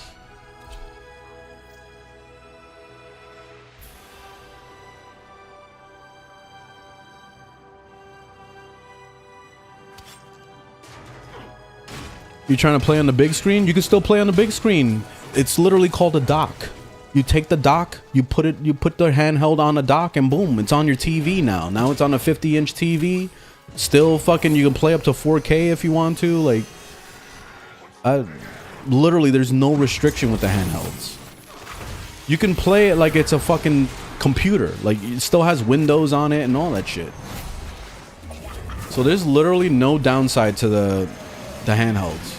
You're trying to play on the big screen? You can still play on the big screen. It's literally called a dock. You take the dock, you put the handheld on the dock, and boom, it's on your TV now. Now it's on a 50-inch TV. Still fucking, you can play up to 4K if you want to. Like, literally, there's no restriction with the handhelds. You can play it like it's a fucking computer. Like, it still has Windows on it and all that shit. So there's literally no downside to the handhelds.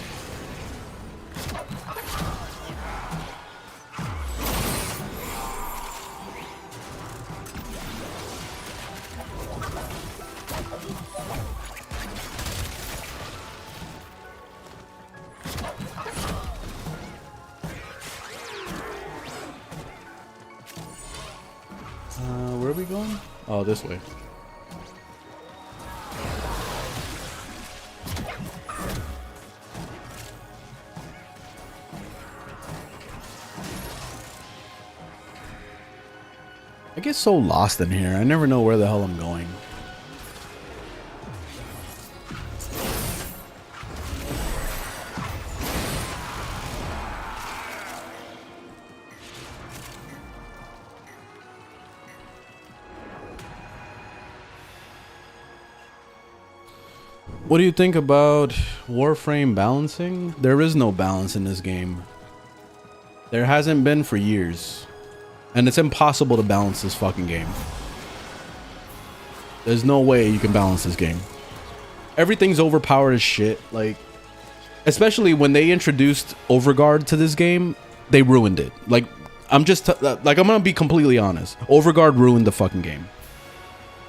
Where are we going? Oh, this way. I get so lost in here. I never know where the hell I'm going. What do you think about Warframe balancing? There is no balance in this game. There hasn't been for years. And it's impossible to balance this fucking game. There's no way you can balance this game. Everything's overpowered as shit. Like, especially when they introduced Overguard to this game, they ruined it. Like, I'm gonna be completely honest. Overguard ruined the fucking game.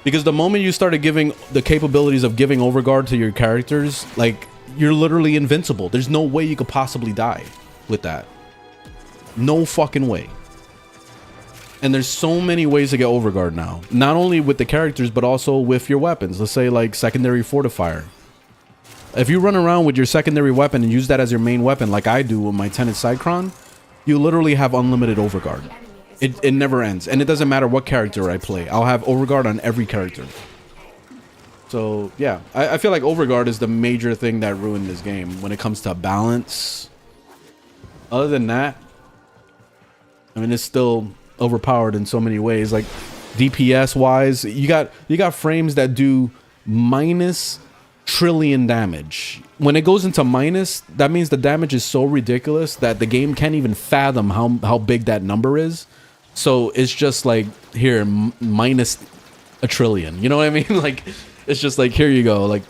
Because the moment you started giving the capabilities of giving Overguard to your characters, like, you're literally invincible. There's no way you could possibly die with that. No fucking way. And there's so many ways to get Overguard now. Not only with the characters, but also with your weapons. Let's say like secondary fortifier. If you run around with your secondary weapon and use that as your main weapon, like I do with my Tenet Cycron, you literally have unlimited Overguard. It never ends, and it doesn't matter what character I play. I'll have overguard on every character. So yeah, I feel like overguard is the major thing that ruined this game when it comes to balance. Other than that, I mean, it's still overpowered in so many ways. Like DPS wise, you got frames that do minus trillion damage. When it goes into minus, that means the damage is so ridiculous that the game can't even fathom how big that number is. So it's just like, here, minus a trillion. You know what I mean? Like, it's just like, here you go. Like,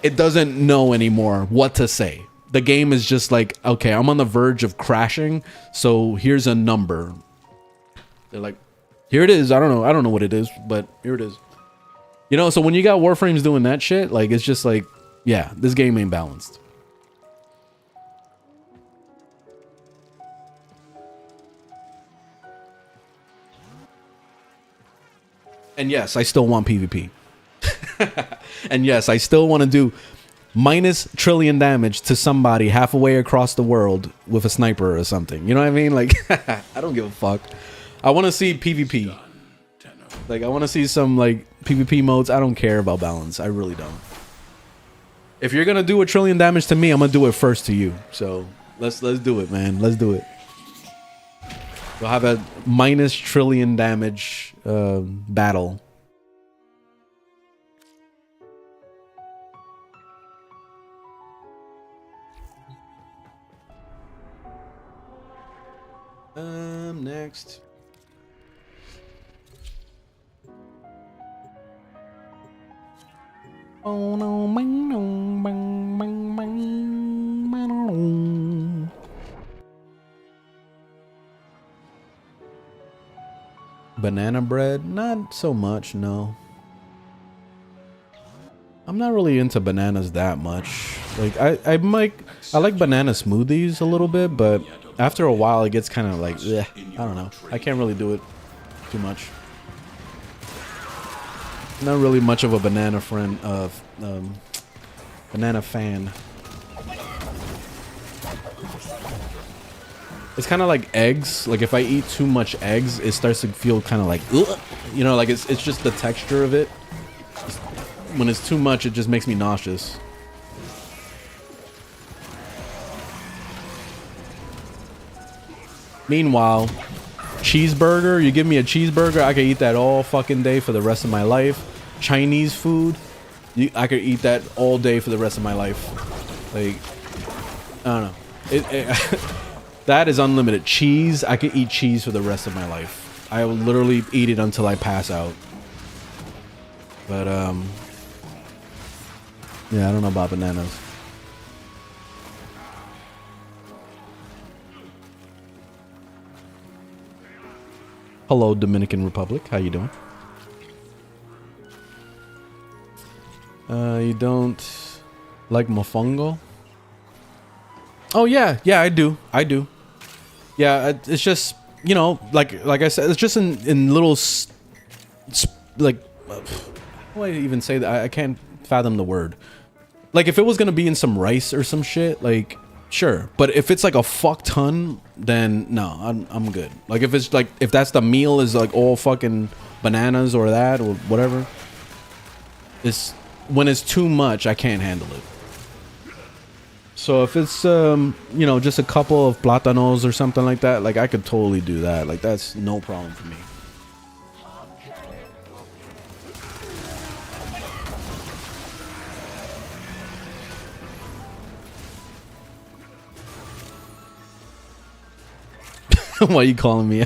it doesn't know anymore what to say. The game is just like, okay, I'm on the verge of crashing, so here's a number. They're like, here it is. I don't know what it is, but here it is. You know, so when you got Warframes doing that shit, like, it's just like, yeah, this game ain't balanced. And yes, I still want PvP. And yes, I still want to do minus trillion damage to somebody halfway across the world with a sniper or something. You know what I mean? Like, I don't give a fuck. I want to see PvP. Like, I want to see some, like, PvP modes. I don't care about balance. I really don't. If you're going to do a trillion damage to me, I'm going to do it first to you. So, let's do it, man. Let's do it. We'll have a minus trillion damage battle. Next. Oh no, bang, no, bang, bang, bang, bang. Banana bread? Not so much, no. I'm not really into bananas that much. Like, I like banana smoothies a little bit, but after a while it gets kind of like, bleh, I don't know. I can't really do it too much. Not really much of a banana friend of banana fan. It's kind of like eggs. Like, if I eat too much eggs, it starts to feel kind of like, ugh. You know, like it's just the texture of it. When it's too much, it just makes me nauseous. Meanwhile, cheeseburger, you give me a cheeseburger, I could eat that all fucking day for the rest of my life. Chinese food, I could eat that all day for the rest of my life. Like, I don't know. That is unlimited. Cheese, I could eat cheese for the rest of my life. I will literally eat it until I pass out. But, yeah, I don't know about bananas. Hello, Dominican Republic. How you doing? You don't like mofongo? Oh yeah, yeah, I do. Yeah, it's just, you know, like I said, it's just in little like, how do I even say that? I can't fathom the word. Like, if it was gonna be in some rice or some shit, like, sure. But if it's like a fuck ton, then no, I'm good. Like, if it's like, if that's the meal is like all fucking bananas or that or whatever, it's when it's too much, I can't handle it. So if it's you know, just a couple of plátanos or something like that, like, I could totally do that. Like, that's no problem for me. Why are you calling me?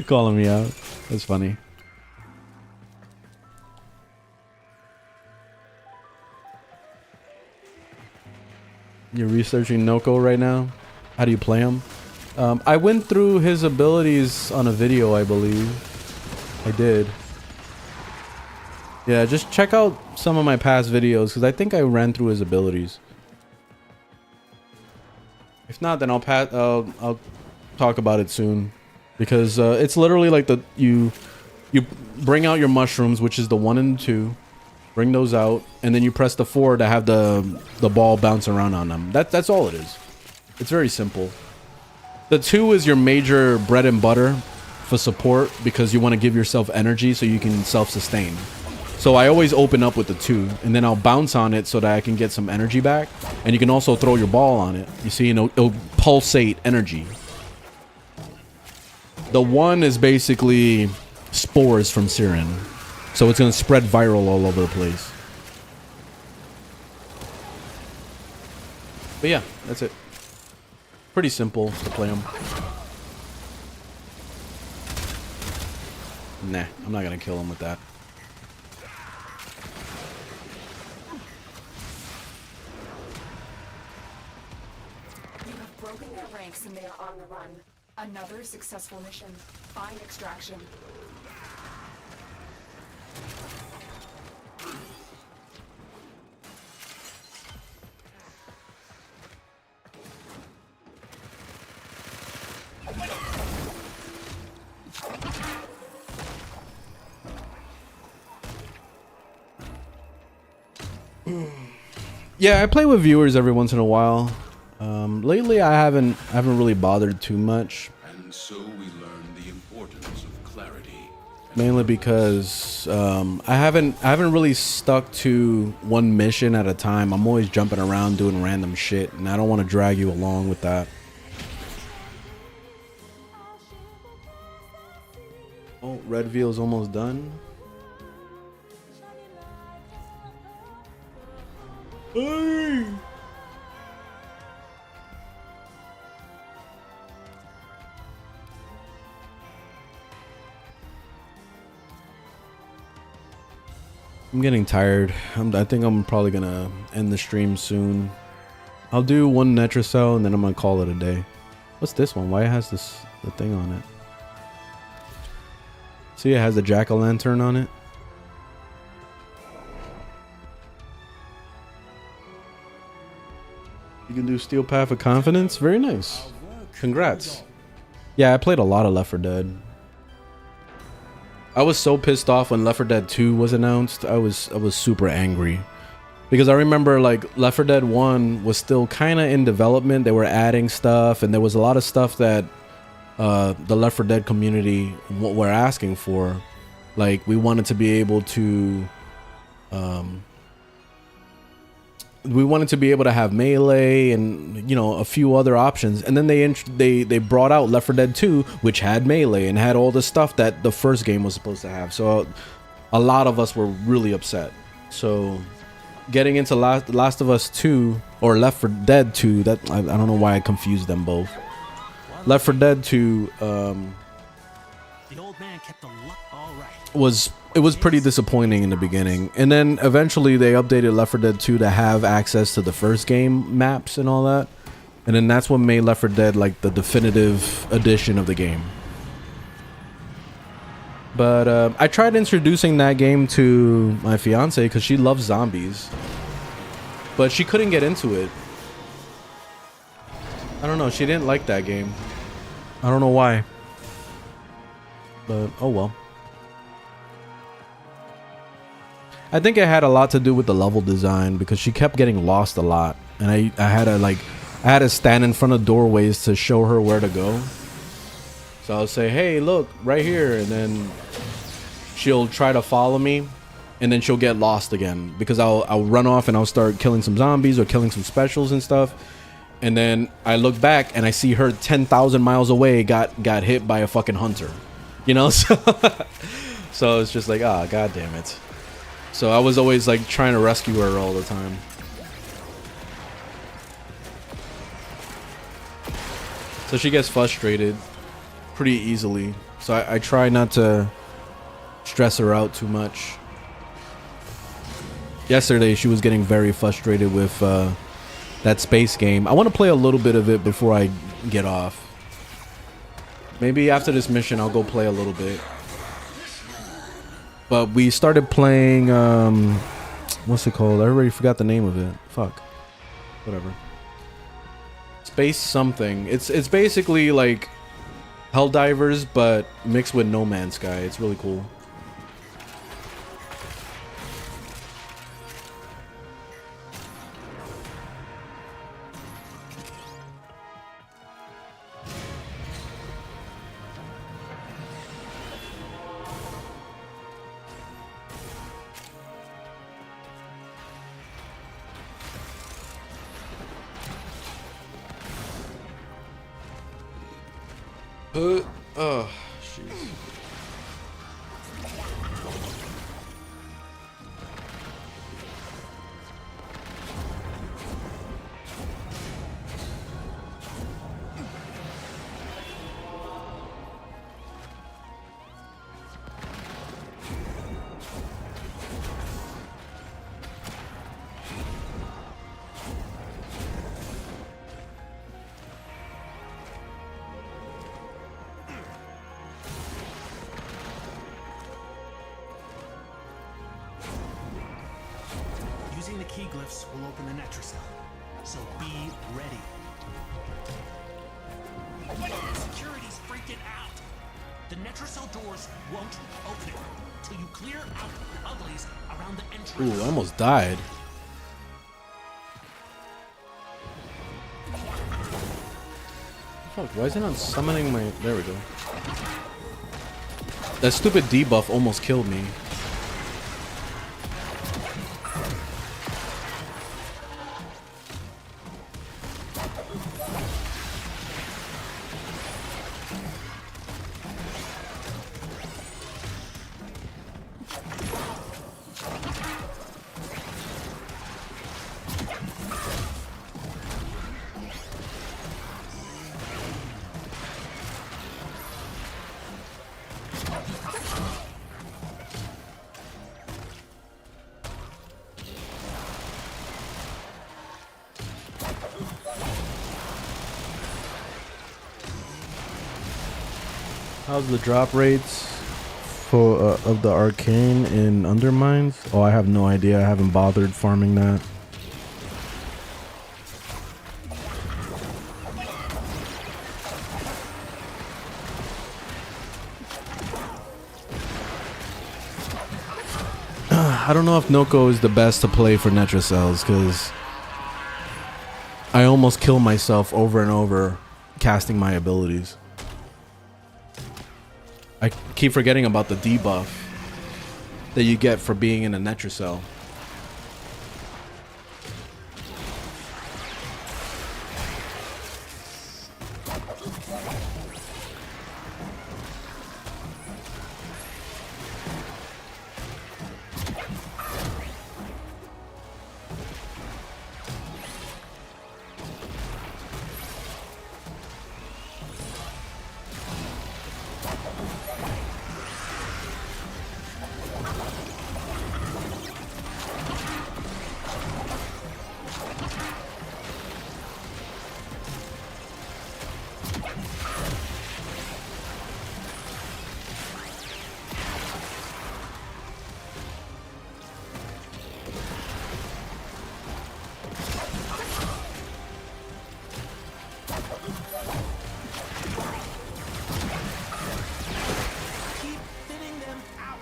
Calling me out. That's funny. You're researching Noctua right now? How do you play him? I went through his abilities on a video, I believe. I did. Yeah, just check out some of my past videos, because I think I ran through his abilities. If not, then I'll talk about it soon, because it's literally like you bring out your mushrooms, which is the 1 and 2, bring those out, and then you press the 4 to have the ball bounce around on them. That's all it is. It's very simple. The 2 is your major bread and butter for support because you want to give yourself energy so you can self-sustain. So I always open up with the 2 and then I'll bounce on it so that I can get some energy back. And you can also throw your ball on it. You see, and it'll pulsate energy. The 1 is basically spores from Siren. So it's going to spread viral all over the place. But yeah, that's it. Pretty simple to play them. Nah, I'm not going to kill him with that. You have broken their ranks and they are on the run. Another successful mission. Find extraction. Yeah, I play with viewers every once in a while. Lately, I haven't really bothered too much. And so we learn the importance of clarity. Mainly because I haven't really stuck to one mission at a time. I'm always jumping around doing random shit, and I don't want to drag you along with that. Oh, red veal's almost done. Hey! I'm getting tired. I think I'm probably gonna end the stream soon. I'll do one Netracell and then I'm gonna call it a day. What's this one? Why it has the thing on it? See, it has the jack-o'-lantern on it. You can do Steel Path of Confidence. Very nice. Congrats. Yeah, I played a lot of Left 4 Dead. I was so pissed off when Left 4 Dead 2 was announced. I was super angry. Because I remember like Left 4 Dead 1 was still kind of in development. They were adding stuff and there was a lot of stuff that the Left 4 Dead community were asking for. Like we wanted to be able to have melee and, you know, a few other options. And then they brought out Left 4 Dead 2, which had melee and had all the stuff that the first game was supposed to have. So a lot of us were really upset. So getting into Last of Us 2 or Left 4 Dead 2, that I don't know why I confused them both. Left 4 Dead 2 The old man kept the luck all right. it was pretty disappointing in the beginning, and then eventually they updated Left 4 Dead 2 to have access to the first game maps and all that, and then that's what made Left 4 Dead like the definitive edition of the game. But I tried introducing that game to my fiance because she loves zombies, but she couldn't get into it. I don't know, she didn't like that game. I don't know why, but oh well. I think it had a lot to do with the level design because she kept getting lost a lot, and I had to stand in front of doorways to show her where to go. So I'll say, "Hey, look, right here," and then she'll try to follow me, and then she'll get lost again because I'll run off and I'll start killing some zombies or killing some specials and stuff, and then I look back and I see her 10,000 miles away got hit by a fucking hunter, you know. So it's just like, ah, god damn it. So I was always like trying to rescue her all the time. So she gets frustrated pretty easily. So I try not to stress her out too much. Yesterday she was getting very frustrated with that space game. I want to play a little bit of it before I get off. Maybe after this mission I'll go play a little bit. But we started playing, what's it called? I already forgot the name of it. Fuck. Whatever. Space something. It's basically like Helldivers, but mixed with No Man's Sky. It's really cool. Oh, jeez. Using the key glyphs will open the Netracell, so be ready. Security's freaking out. The Netracell doors won't open till you clear out the uglies around the entrance. Ooh, I almost died. Fuck, why is it not summoning my... There we go. That stupid debuff almost killed me. How's the drop rates for of the arcane in Undermines? Oh, I have no idea. I haven't bothered farming that. I don't know if Noko is the best to play for Netracells because I almost kill myself over and over casting my abilities. I keep forgetting about the debuff that you get for being in a Netracell. Keep thinning them out.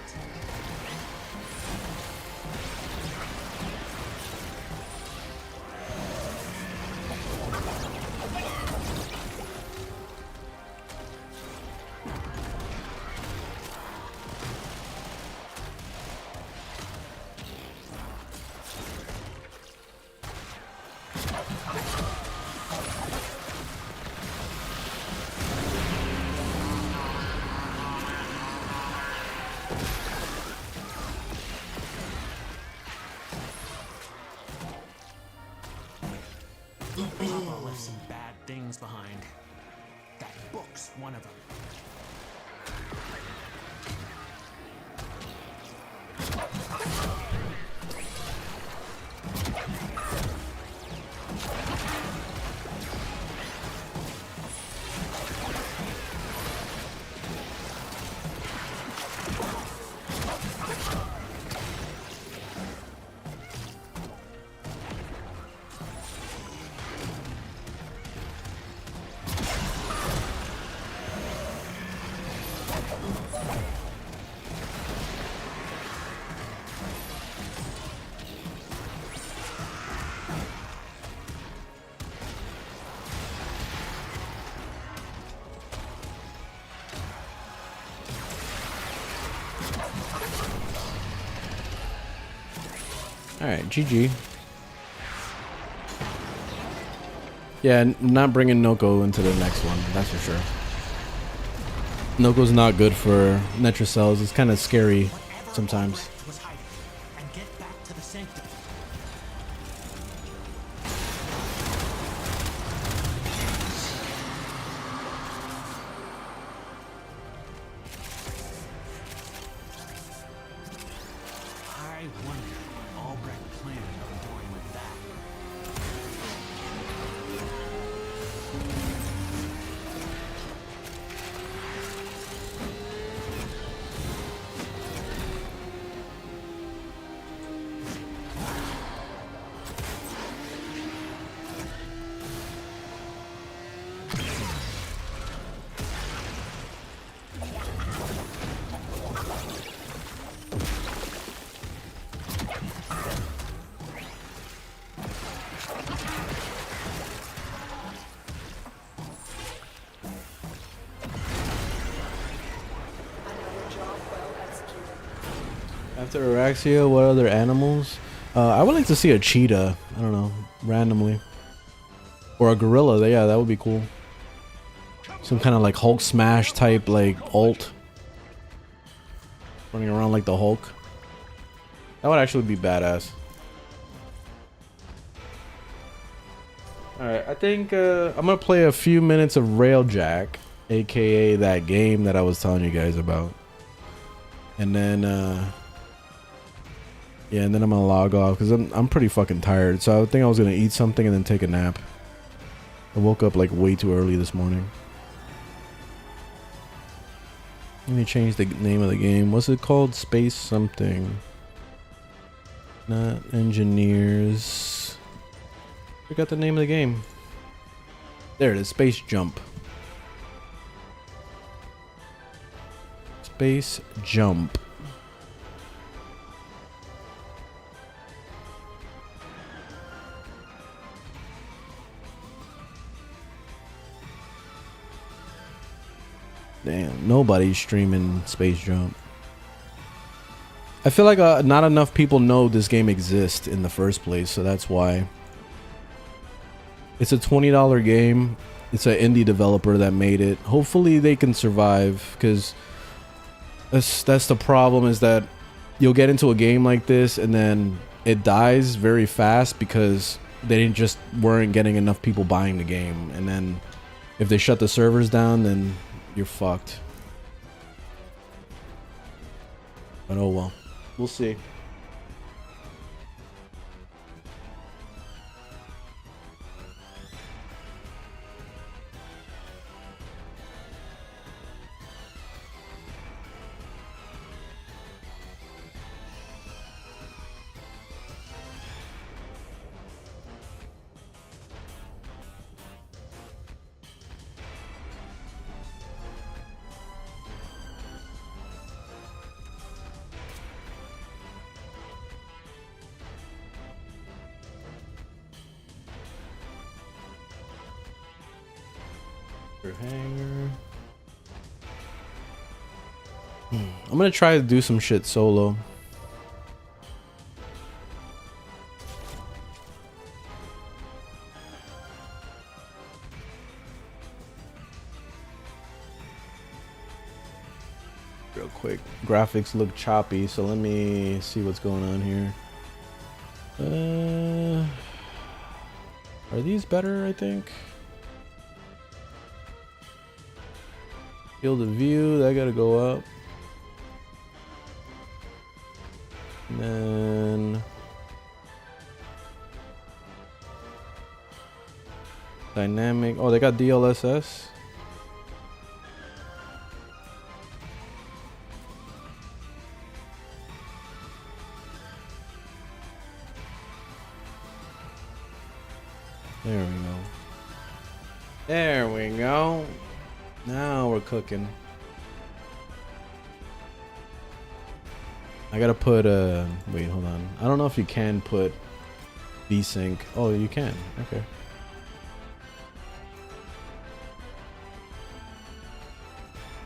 Papa left some bad things behind. That book's one of them. Alright, GG. Yeah, not bringing Noko into the next one, that's for sure. Noco's not good for Netra cells. It's kind of scary Whatever sometimes. Albrecht was hiding, and get back to the sanctum. I wonder what Albrecht planned on doing with that. After Araxia, what other animals? I would like to see a cheetah. I don't know, randomly. Or a gorilla. Yeah, that would be cool. Some kind of like Hulk smash type like ult. Running around like the Hulk. That would actually be badass. Alright, I think I'm gonna play a few minutes of Railjack, aka that game that I was telling you guys about. And then yeah, and then I'm gonna log off because I'm pretty fucking tired. So I think I was gonna eat something and then take a nap. I woke up like way too early this morning. Let me change the name of the game. What's it called? Space something. Not engineers. Forgot the name of the game. There it is. Space Jump. Space Jump. Damn, nobody's streaming Space Jump. I feel like not enough people know this game exists in the first place, so that's why. It's a $20 game. It's an indie developer that made it. Hopefully they can survive, because that's the problem, is that you'll get into a game like this and then it dies very fast because they just weren't getting enough people buying the game, and then if they shut the servers down, then you're fucked. But oh well. We'll see. Hanger. I'm gonna try to do some shit solo. Real quick. Graphics look choppy, so let me see what's going on here. Are these better, I think? Field of view, that gotta go up. And then dynamic. Oh, they got DLSS. There we go. There we go. Now we're cooking. I gotta put wait, hold on. I don't know if you can put VSync. Oh, you can. Okay.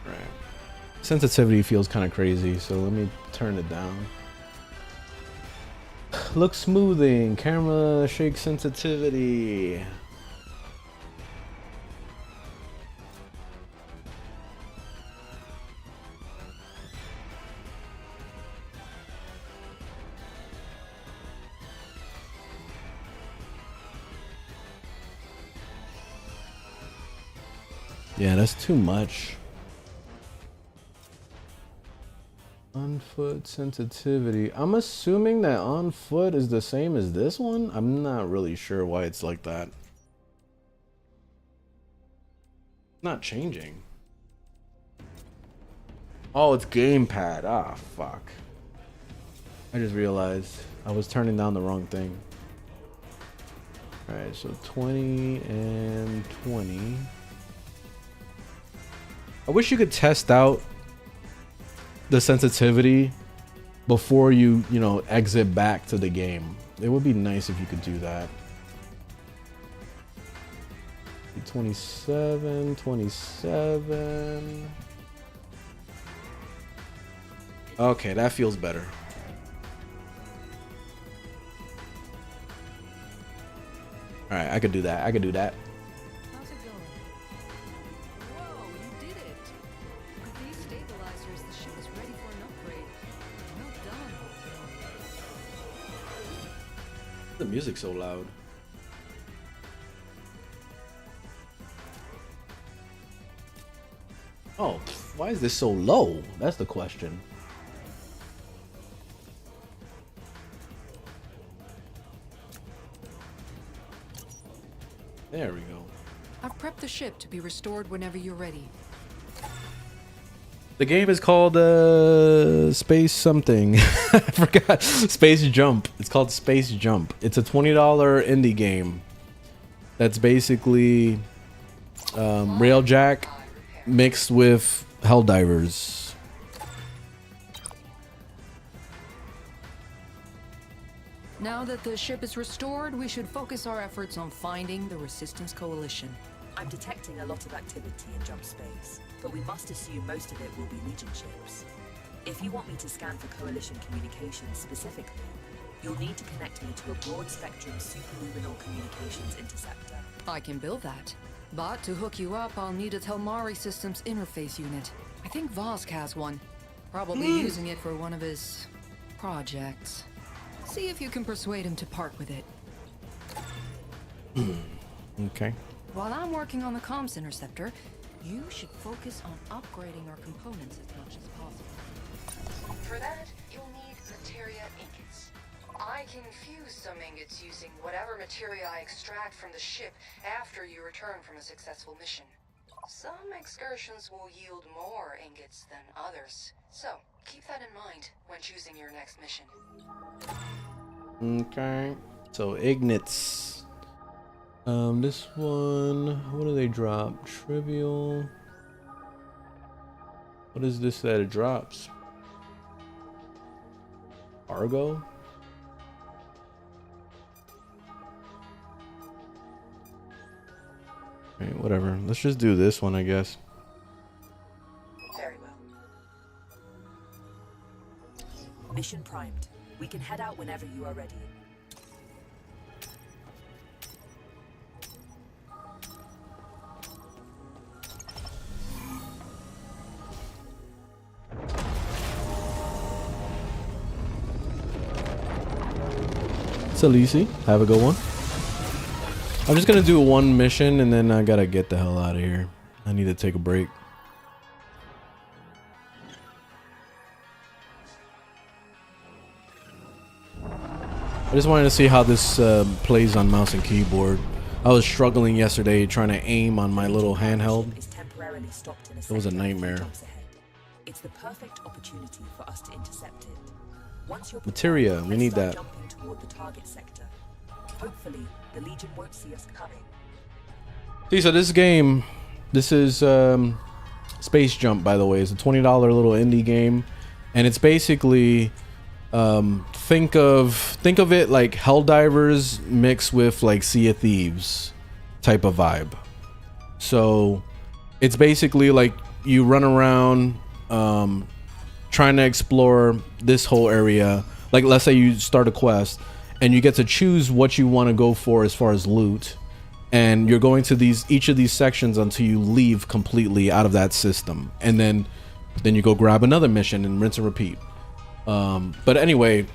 Right. Sensitivity feels kind of crazy, so let me turn it down. Look smoothing. Camera shake sensitivity. Yeah, that's too much. On foot sensitivity. I'm assuming that on foot is the same as this one. I'm not really sure why it's like that. Not changing. Oh, it's gamepad. Ah, fuck. I just realized I was turning down the wrong thing. All right, so 20 and 20. I wish you could test out the sensitivity before you know, exit back to the game. It would be nice if you could do that. 27, 27. Okay, that feels better. All right, I could do that. I could do that. How's it going? Whoa, you did it! With these stabilizers, the ship is ready for an upgrade. Well done. The music's so loud. Oh, why is this so low? That's the question. There we go. I've prepped the ship to be restored whenever you're ready. The game is called Space something. I forgot. Space Jump. It's called Space Jump. It's a $20 indie game. That's basically Railjack mixed with Helldivers. Now that the ship is restored, we should focus our efforts on finding the Resistance Coalition. I'm detecting a lot of activity in jump space, but we must assume most of it will be Legion ships. If you want me to scan for Coalition communications specifically, you'll need to connect me to a broad-spectrum superluminal communications interceptor. I can build that. But to hook you up, I'll need a Telmari Systems interface unit. I think Vosk has one. Probably using it for one of his projects. See if you can persuade him to part with it. Okay. While I'm working on the comms interceptor, you should focus on upgrading our components as much as possible. For that, you'll need materia ingots. I can fuse some ingots using whatever materia I extract from the ship after you return from a successful mission. Some excursions will yield more ingots than others, so keep that in mind when choosing your next mission. Okay. So Ignits. This one, what do they drop? Trivial. What is this that it drops? Argo? Alright, whatever. Let's just do this one, I guess. Very well. Mission primed. We can head out whenever you are ready. Salisi, have a good one. I'm just gonna do one mission and then I gotta get the hell out of here. I need to take a break. I just wanted to see how this plays on mouse and keyboard. I was struggling yesterday trying to aim on my little handheld. It was a nightmare. It's the perfect opportunity for us to intercept it. Once you're Materia, we need that. jumping toward the target sector. Hopefully, the Legion won't see us coming. See, so this game, this is Space Jump, by the way. It's a $20 little indie game, and it's basically think of it like Helldivers mixed with like Sea of Thieves type of vibe. So it's basically like you run around trying to explore this whole area. Like, let's say you start a quest and you get to choose what you want to go for as far as loot, and you're going to each of these sections until you leave completely out of that system, and then you go grab another mission and rinse and repeat. But anyway,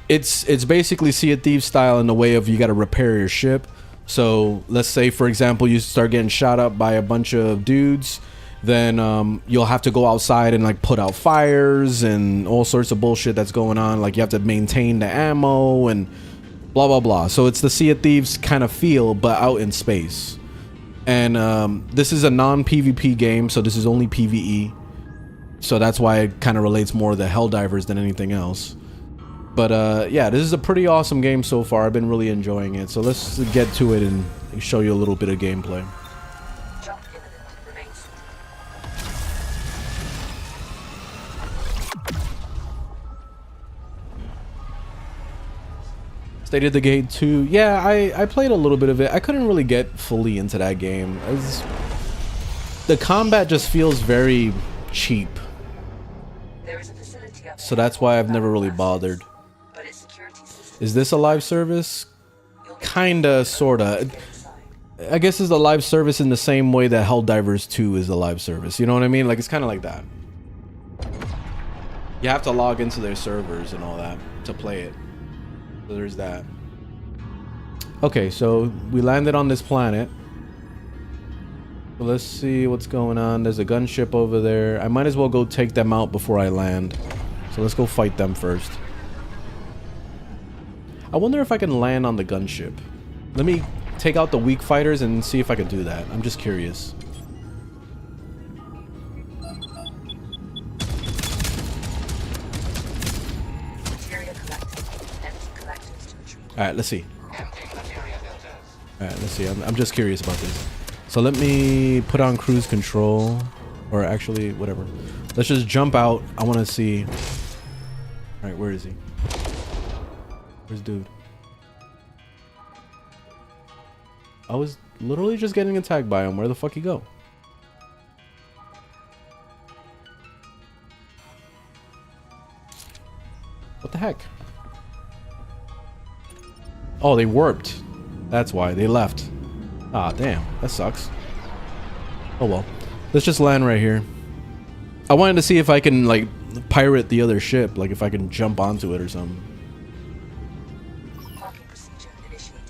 it's basically Sea of Thieves style in the way of you got to repair your ship. So let's say, for example, you start getting shot up by a bunch of dudes, then you'll have to go outside and like put out fires and all sorts of bullshit that's going on. Like you have to maintain the ammo and blah blah blah. So it's the Sea of Thieves kind of feel, but out in space. And this is a non-PvP game, so this is only PvE. So that's why it kind of relates more to the Helldivers than anything else. But yeah, this is a pretty awesome game so far. I've been really enjoying it. So let's get to it and show you a little bit of gameplay. Jump imminent. Remain seated. State of the Gate 2. Yeah, I played a little bit of it. I couldn't really get fully into that game. The combat just feels very cheap. There is a facility up So that's why I've never really bothered. but its security system Is this a live service? Kinda, sorta. I guess it's a live service in the same way that Helldivers 2 is a live service. You know what I mean? Like, it's kind of like that. You have to log into their servers and all that to play it. So there's that. Okay, so we landed on this planet. So let's see what's going on. There's a gunship over there. I might as well go take them out before I land. So let's go fight them first. I wonder if I can land on the gunship. Let me take out the weak fighters and see if I can do that. I'm just curious. Material collected. Empty collectors to retrieve. Alright, let's see. Alright, let's see. I'm just curious about this. So let me put on cruise control. Or actually, whatever. Let's just jump out. I want to see. Alright, where is he? Where's dude? I was literally just getting attacked by him. Where the fuck he go? What the heck? Oh, they warped. That's why. They left. Ah, damn. That sucks. Oh well. Let's just land right here. I wanted to see if I can, like, pirate the other ship. Like, if I can jump onto it or something. Parking procedure initiated.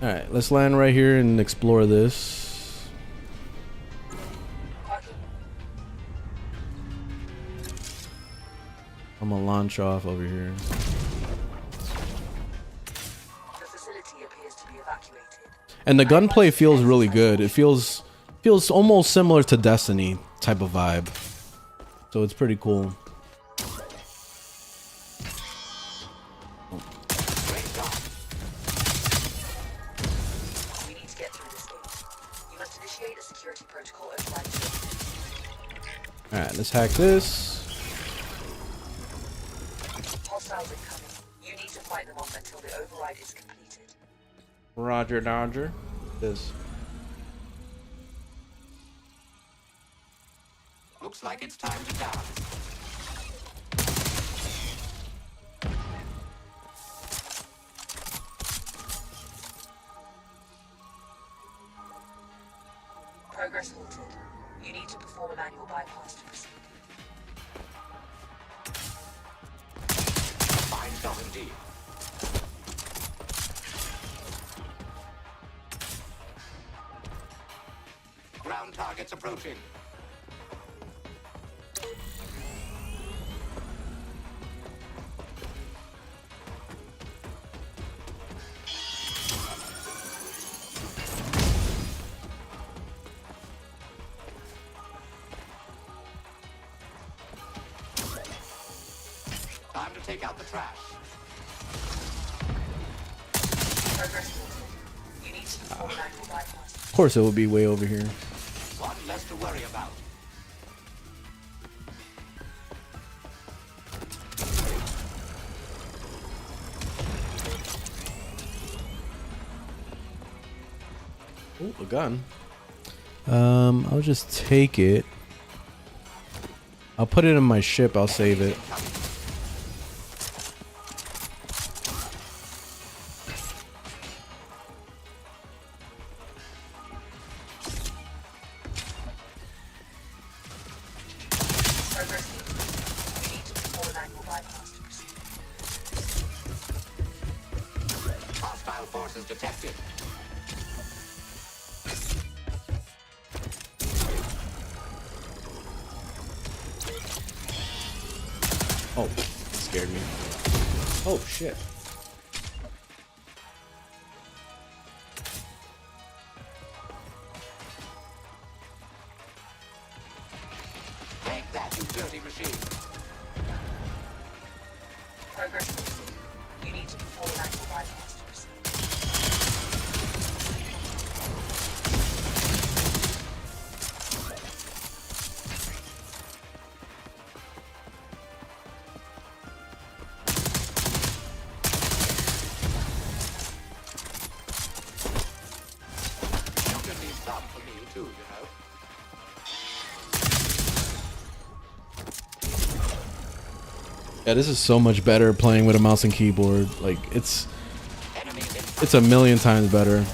Alright, let's land right here and explore this. Parking. I'm gonna launch off over here. The facility appears to be evacuated. And the gunplay feels really good. It feels almost similar to Destiny type of vibe. So it's pretty cool. We need to get through this gate. You must initiate a security protocol override. Alright, let's hack this. Hostiles incoming. You need to fight them off until the override is completed. Roger, Dodger. This. Looks like it's time to dance. Progress halted. You need to perform a manual bypass to proceed. Fine job indeed. Ground targets approaching. Time to take out the trash. Progress halted. You need to perform a manual bypass. Of course it will be way over here. One less to worry about. Oh, a gun. I'll just take it. I'll put it in my ship. I'll save it. Progress halted. You need to perform a manual bypass to proceed. Hostile forces detected. Oh, it scared me. Oh shit. Take that, you dirty machine. Progress missing. You need to perform an ankle bypass to proceed. You can leave some for me too, you know. Yeah, this is so much better playing with a mouse and keyboard. Like it's a million times better. You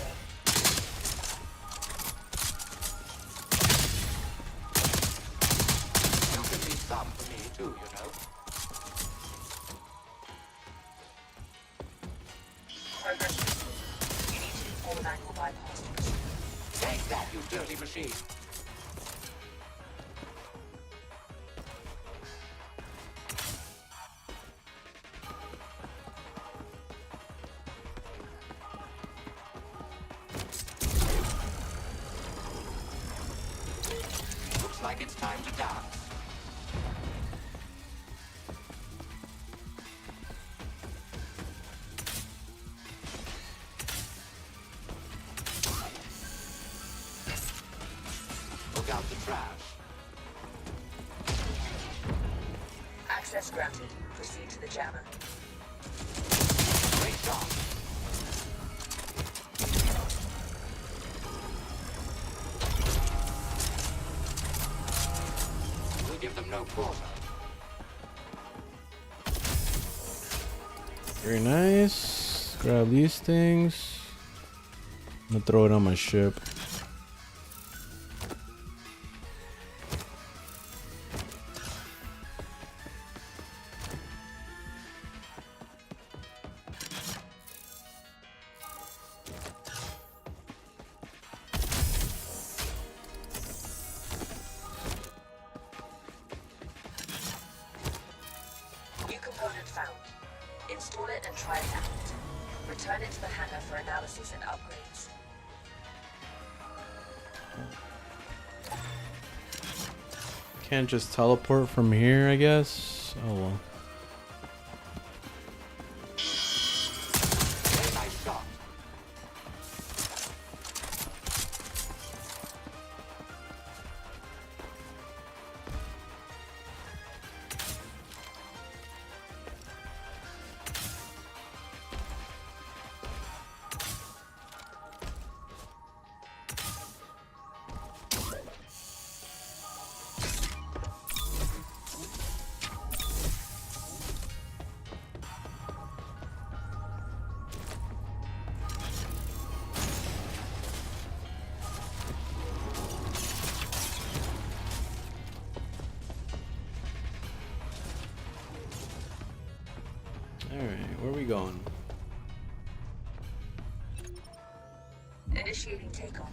can leave some for me too, you know. Progress missing. You need to perform an ankle bypass to proceed. Take that, you dirty machine. Looks like it's time to dance. Look out the trash. Access granted. Proceed to the jammer. Great shot. We'll give them no quarter. Very nice. Grab these things. I'm gonna throw it on my ship. New component found. Install it and try it out. Return it to the hangar for analysis and upgrades. Can't just teleport from here, I guess. Oh well. Very nice shot. Alright, where are we going? Initiating takeoff.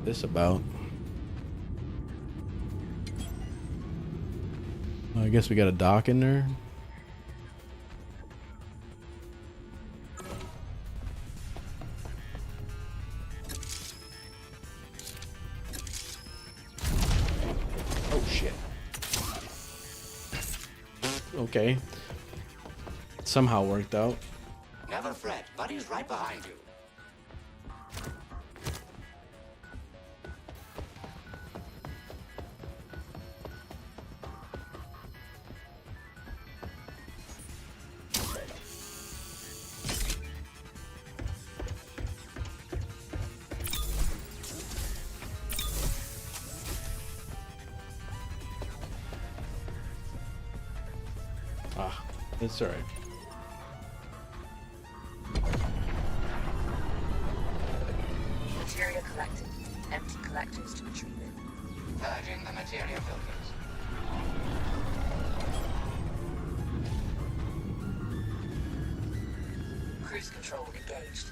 This about? I guess we got a dock in there. Oh shit. Okay. Somehow worked out. Never fret, Buddy's right behind you. Ah, it's alright. Materia collected. Empty collectors to retrieve it. Purging the materia filters. control engaged.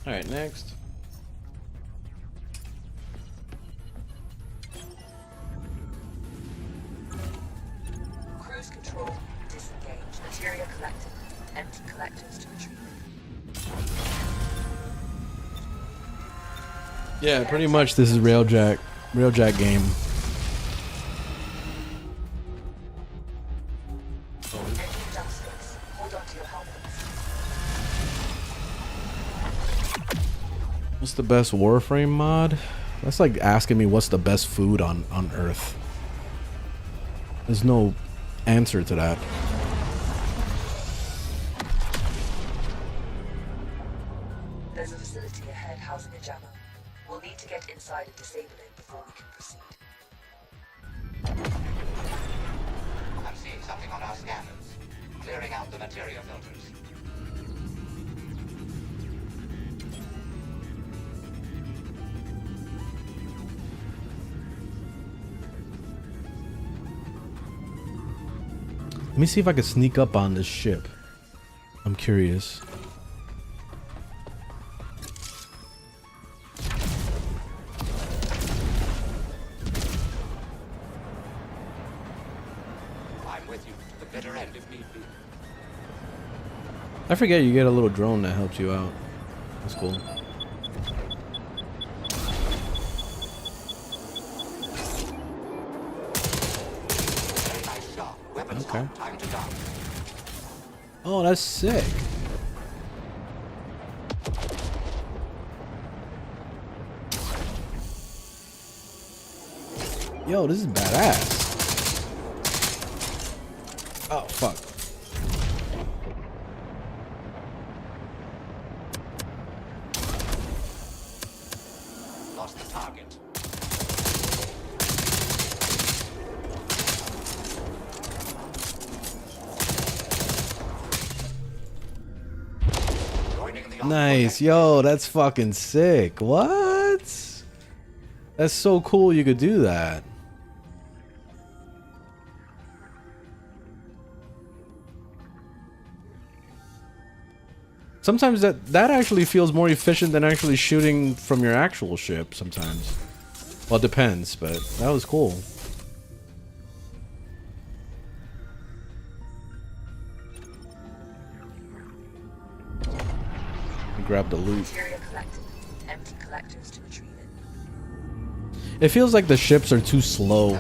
All right, next. Cruise control disengaged. Material collected. Empty collectors to retrieve. Yeah, pretty much this is Railjack game. Hold on to your helmets. What's the best Warframe mod? That's like asking me what's the best food on Earth. There's no answer to that. There's a facility ahead housing a jammer. We'll need to get inside and disable it before we can proceed. I'm seeing something on our scanners. Clearing out the materia filters. Let me see if I can sneak up on this ship. I'm curious. I'm with you to the bitter end if need be. I forget you get a little drone that helps you out. That's cool. Very nice shot. Weapons Okay. hot. Time to dock. Oh, that's sick. Yo, this is badass. Oh, fuck. Lost the target. Joining the Nice. Yo, that's fucking sick. What? That's so cool you could do that. Sometimes that actually feels more efficient than actually shooting from your actual ship sometimes. Well, it depends, but that was cool. Grab the loot. Material collected. Empty collectors to retrieve it. It feels like the ships are too slow.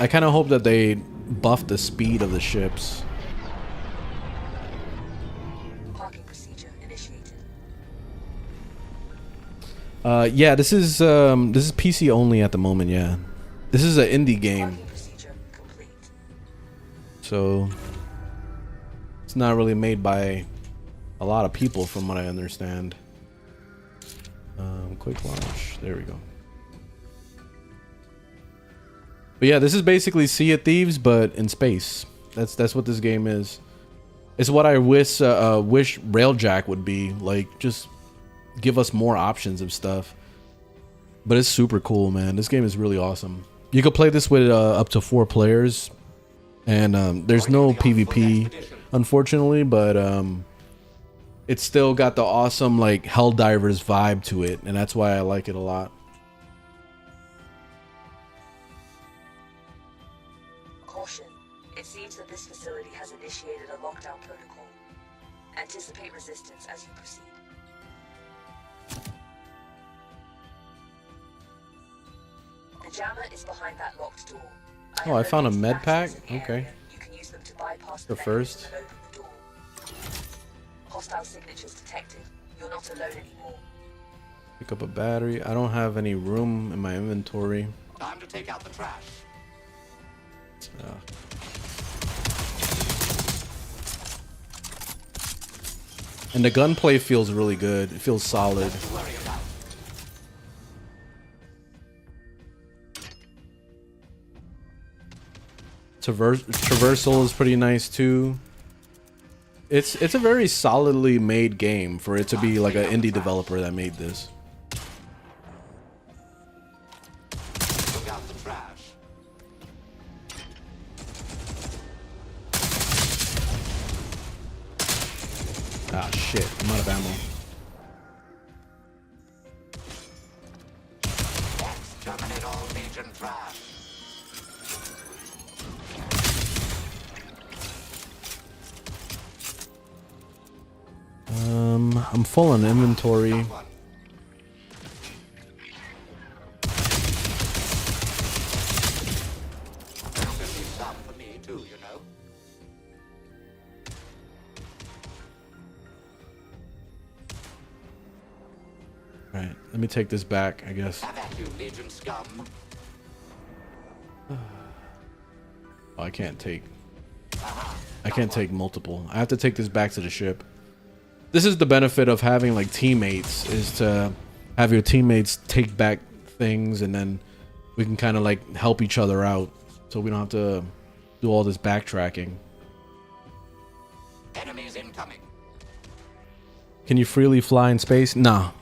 I kind of hope that they buff the speed of the ships. Parking procedure initiated. Yeah, this is PC only at the moment. Yeah, this is an indie game, Parking procedure complete. so it's not really made by a lot of people, from what I understand. Quick launch. There we go. But yeah, this is basically Sea of Thieves, but in space. That's what this game is. It's what I wish Railjack would be like. Just give us more options of stuff. But it's super cool, man. This game is really awesome. You could play this with up to 4 players, and there's no PvP, unfortunately, but it's still got the awesome like Helldivers vibe to it, and that's why I like it a lot. Caution. It seems that this facility has initiated a lockdown protocol. Anticipate resistance as you proceed. The jammer is behind that locked door. Oh, I found a have med located pack? access in the Okay. area. You can use them to bypass The the first. mechanism and open the door. Hostile signatures detected. You're not alone anymore. Pick up a battery. I don't have any room in my inventory. Time to take out the trash. And the gunplay feels really good. It feels solid. To worry about. Traversal is pretty nice too. It's a very solidly made game for it to be like an indie developer that made this. Look out the trash. Ah, shit. I'm out of ammo. Terminate all Legion trash. I'm full on inventory. Someone. There'll be some for me too, you know. Alright, let me take this back, I guess. Have at you, Legion scum. Oh, I can't take multiple. I have to take this back to the ship. This is the benefit of having like teammates, is to have your teammates take back things, and then we can kind of like help each other out, so we don't have to do all this backtracking. Enemies incoming. Can you freely fly in space? No.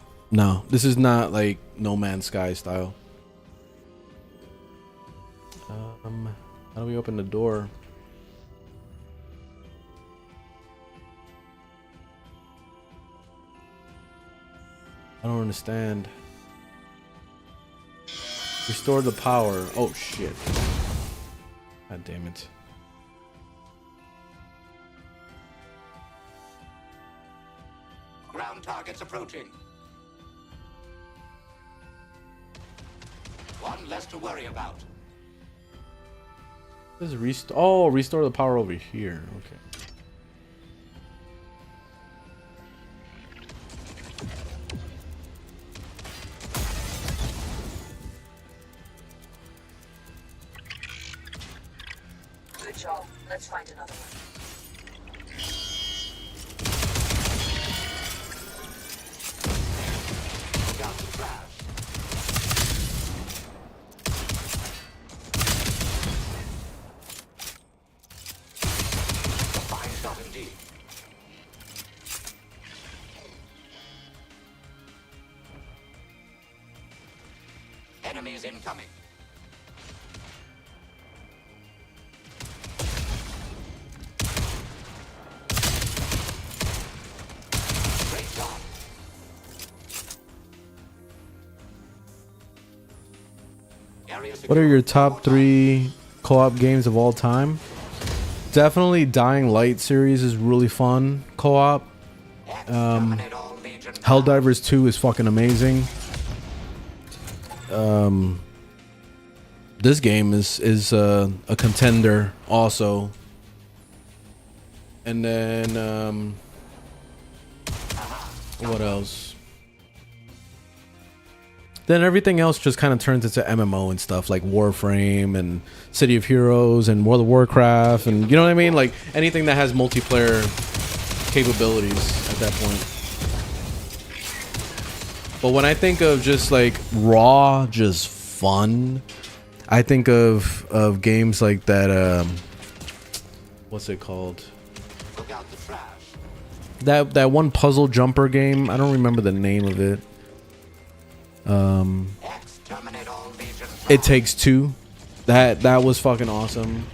This is not like No Man's Sky style. How do we open the door? I don't understand. Restore the power. Oh shit. God damn it. Ground targets approaching. One less to worry about. This is restore the power over here. Okay. Good job. Let's find another one. Look out the trash. A fine shot indeed. Enemies incoming. Great shot. Area What are secure. your top 3 co-op games of all time? Definitely Dying Light series is really fun co-op. Exterminate all Legion. Helldivers 2 is fucking amazing. This game is a contender also. And then what else? Then everything else just kind of turns into MMO and stuff, like Warframe and City of Heroes and World of Warcraft, and you know what I mean, like anything that has multiplayer capabilities at that point. But when I think of just like raw, just fun, I think of games like that. What's it called? Look out the trash. That one puzzle jumper game. I don't remember the name of it. Exterminate all Legion. It Takes Two. That was fucking awesome.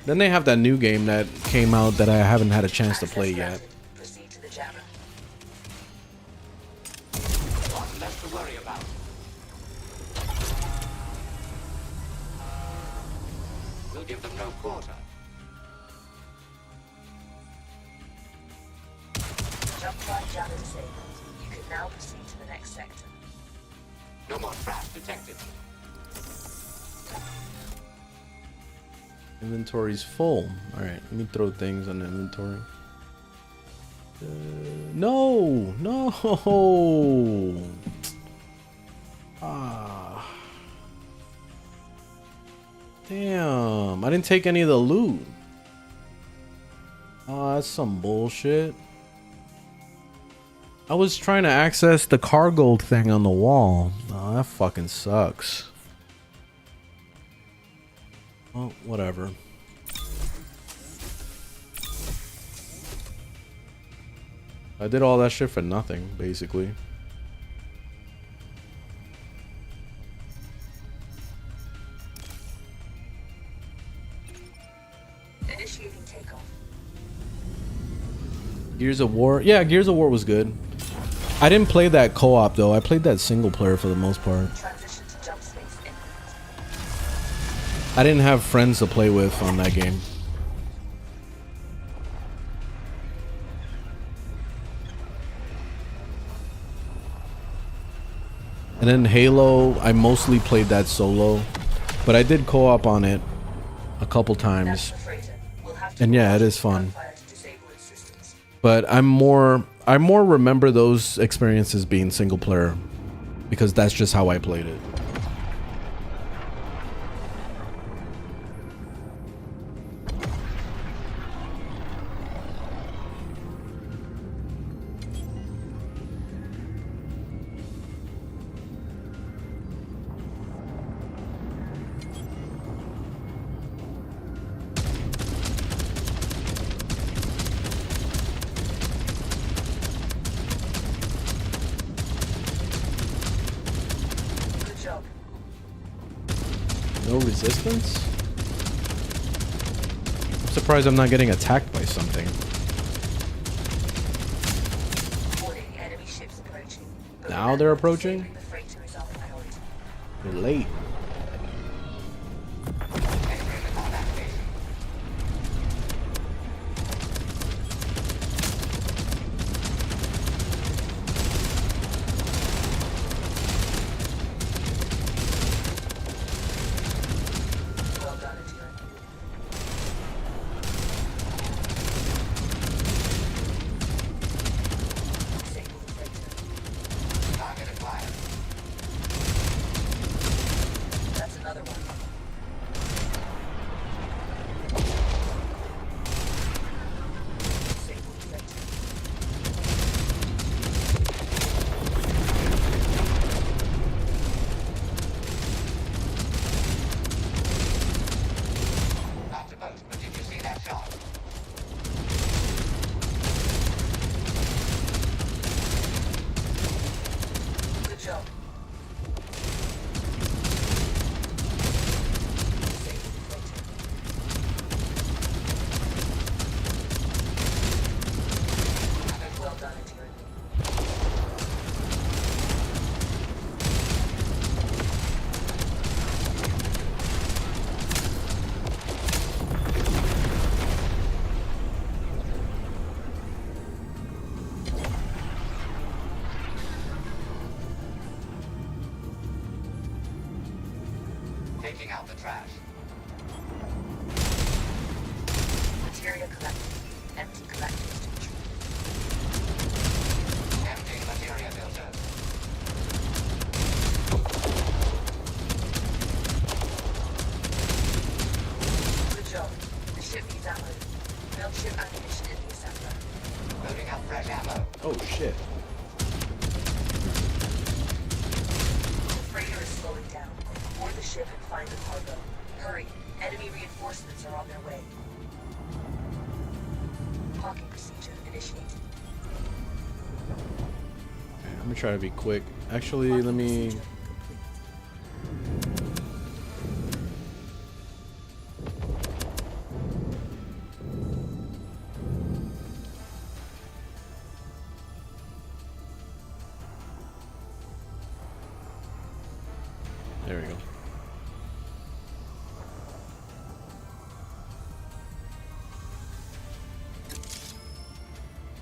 Then they have that new game that came out that I haven't had a chance to play yet. Proceed to the jammer. One less to worry about. We'll give them no quarter. Jump drive jammer disabled. You can now proceed to the next sector. No more trash detected. Inventory's full. Alright, let me throw things on the inventory. No! Ah. Damn, I didn't take any of the loot. Oh, that's some bullshit. I was trying to access the cargo thing on the wall. Oh, that fucking sucks. Well, whatever. I did all that shit for nothing, basically. Initiating takeoff. Gears of War. Yeah, Gears of War was good. I didn't play that co-op though. I played that single player for the most part. Transition to jump space imminent. I didn't have friends to play with on that game. And then Halo, I mostly played that solo, but I did co-op on it a couple times. That's the freighter. We'll have to And yeah, it launch is fun. gunfire to disable its systems. But I more remember those experiences being single player because that's just how I played it. Good job. No resistance? I'm surprised I'm not getting attacked by something. Warning, enemy ships approaching. But Now remember, they're approaching? saving the freighter is our priority. They're late. Entering the combat station. Well done, Adira. Disable the freighter. Target acquired. That's another one. Disable the freighter. Not to boast, but did you see that shot? Good job. Disable the freighter. Well done, Adira. Taking out the trash. Material collected. Empty collectors to retreat. Emptying materia filter. Good job. The ship needs ammo. Melt ship ammunition in the assembler. Loading up fresh ammo. Oh shit. The freighter is slowing down. Board the ship and find the cargo. Hurry. Enemy reinforcements are on their way. Parking procedure initiated. I'm gonna try to be quick. Actually, let Parking me. procedure complete. There we go.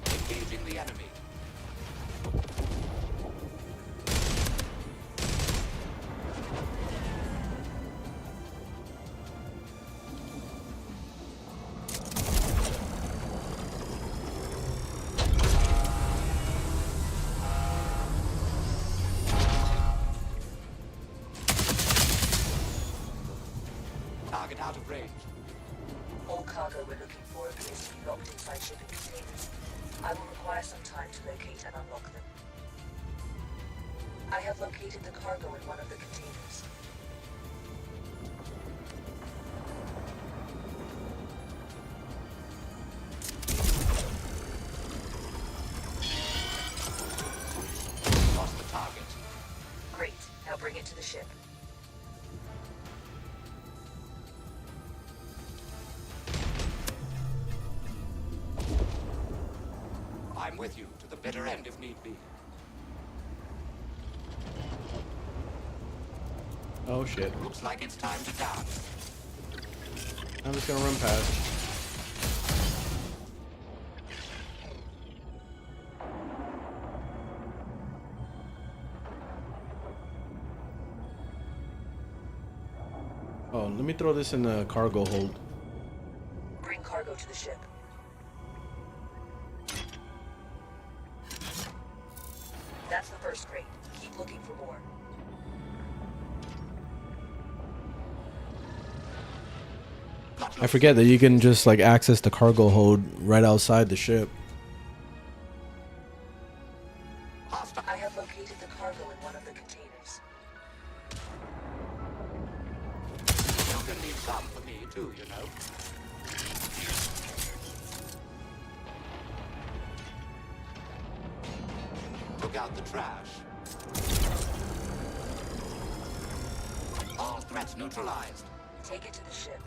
Engaging the enemy. Target out of range. All cargo we're looking for appears to be locked inside shipping containers. I will require some time to locate and unlock them. I have located the cargo in one of the containers. Lost the target. Great. Now bring it to the ship. I'm with you to the bitter end if need be. Oh shit. Looks like it's time to dance. I'm just gonna run past. Oh, let me throw this in the cargo hold. Bring cargo to the ship. That's the first crate. Keep looking for more. I forget that you can just like access the cargo hold right outside the ship. I have located the cargo in one of the containers. You can leave some for me too, you know. Took out the trash. All threats neutralized. Take it to the ship.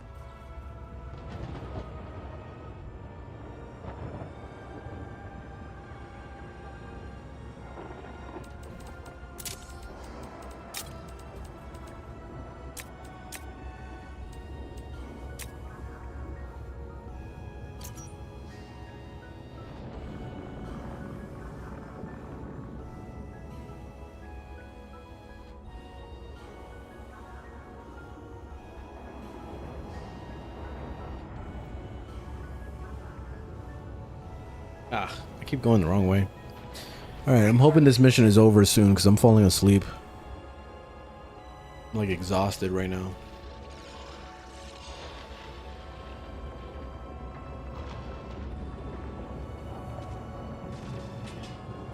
Ah, I keep going the wrong way. Alright, I'm hoping this mission is over soon because I'm falling asleep. I'm like exhausted right now.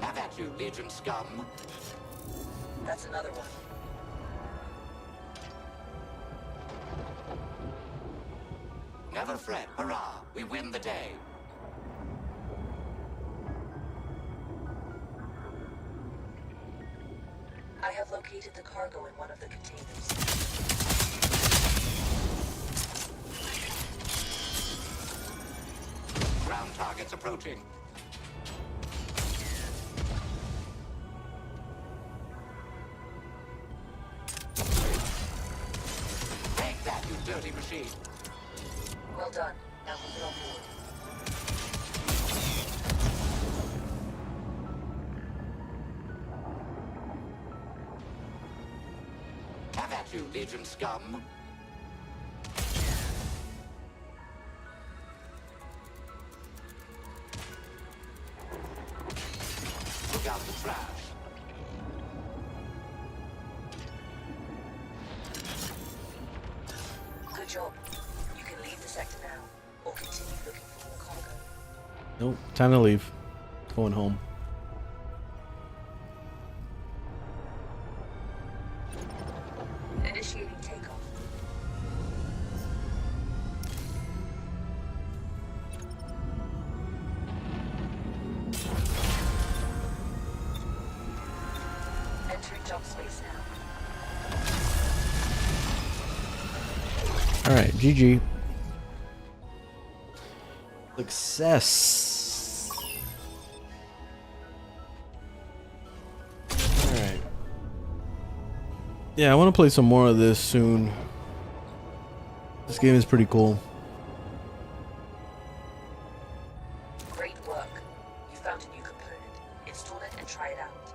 Have at you, Legion scum. That's another one. Never fret, hurrah, we win the day. I have located the cargo in one of the containers. Ground targets approaching. Take that, you dirty machine. Well done. Now move it on board. Have at you, Legion scum. Look out the trash. Good job. You can leave the sector now, or continue looking for more cargo. Nope, time to leave. Going home. Initiating takeoff. Entering jump space now. Alright, GG. Success. Alright. Yeah, I want to play some more of this soon. This game is pretty cool. Great work. You found a new component. Install it and try it out.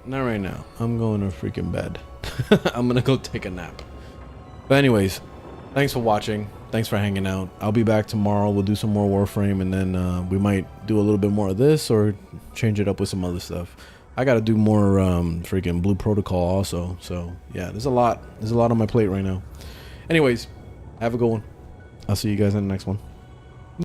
Not right now. I'm going to freaking bed. I'm gonna go take a nap. But anyways, thanks for watching. Thanks for hanging out. I'll be back tomorrow. We'll do some more Warframe, and then we might do a little bit more of this or change it up with some other stuff. I gotta do more freaking Blue Protocol also. So yeah, there's a lot on my plate right now. Anyways, have a good one. I'll see you guys in the next one.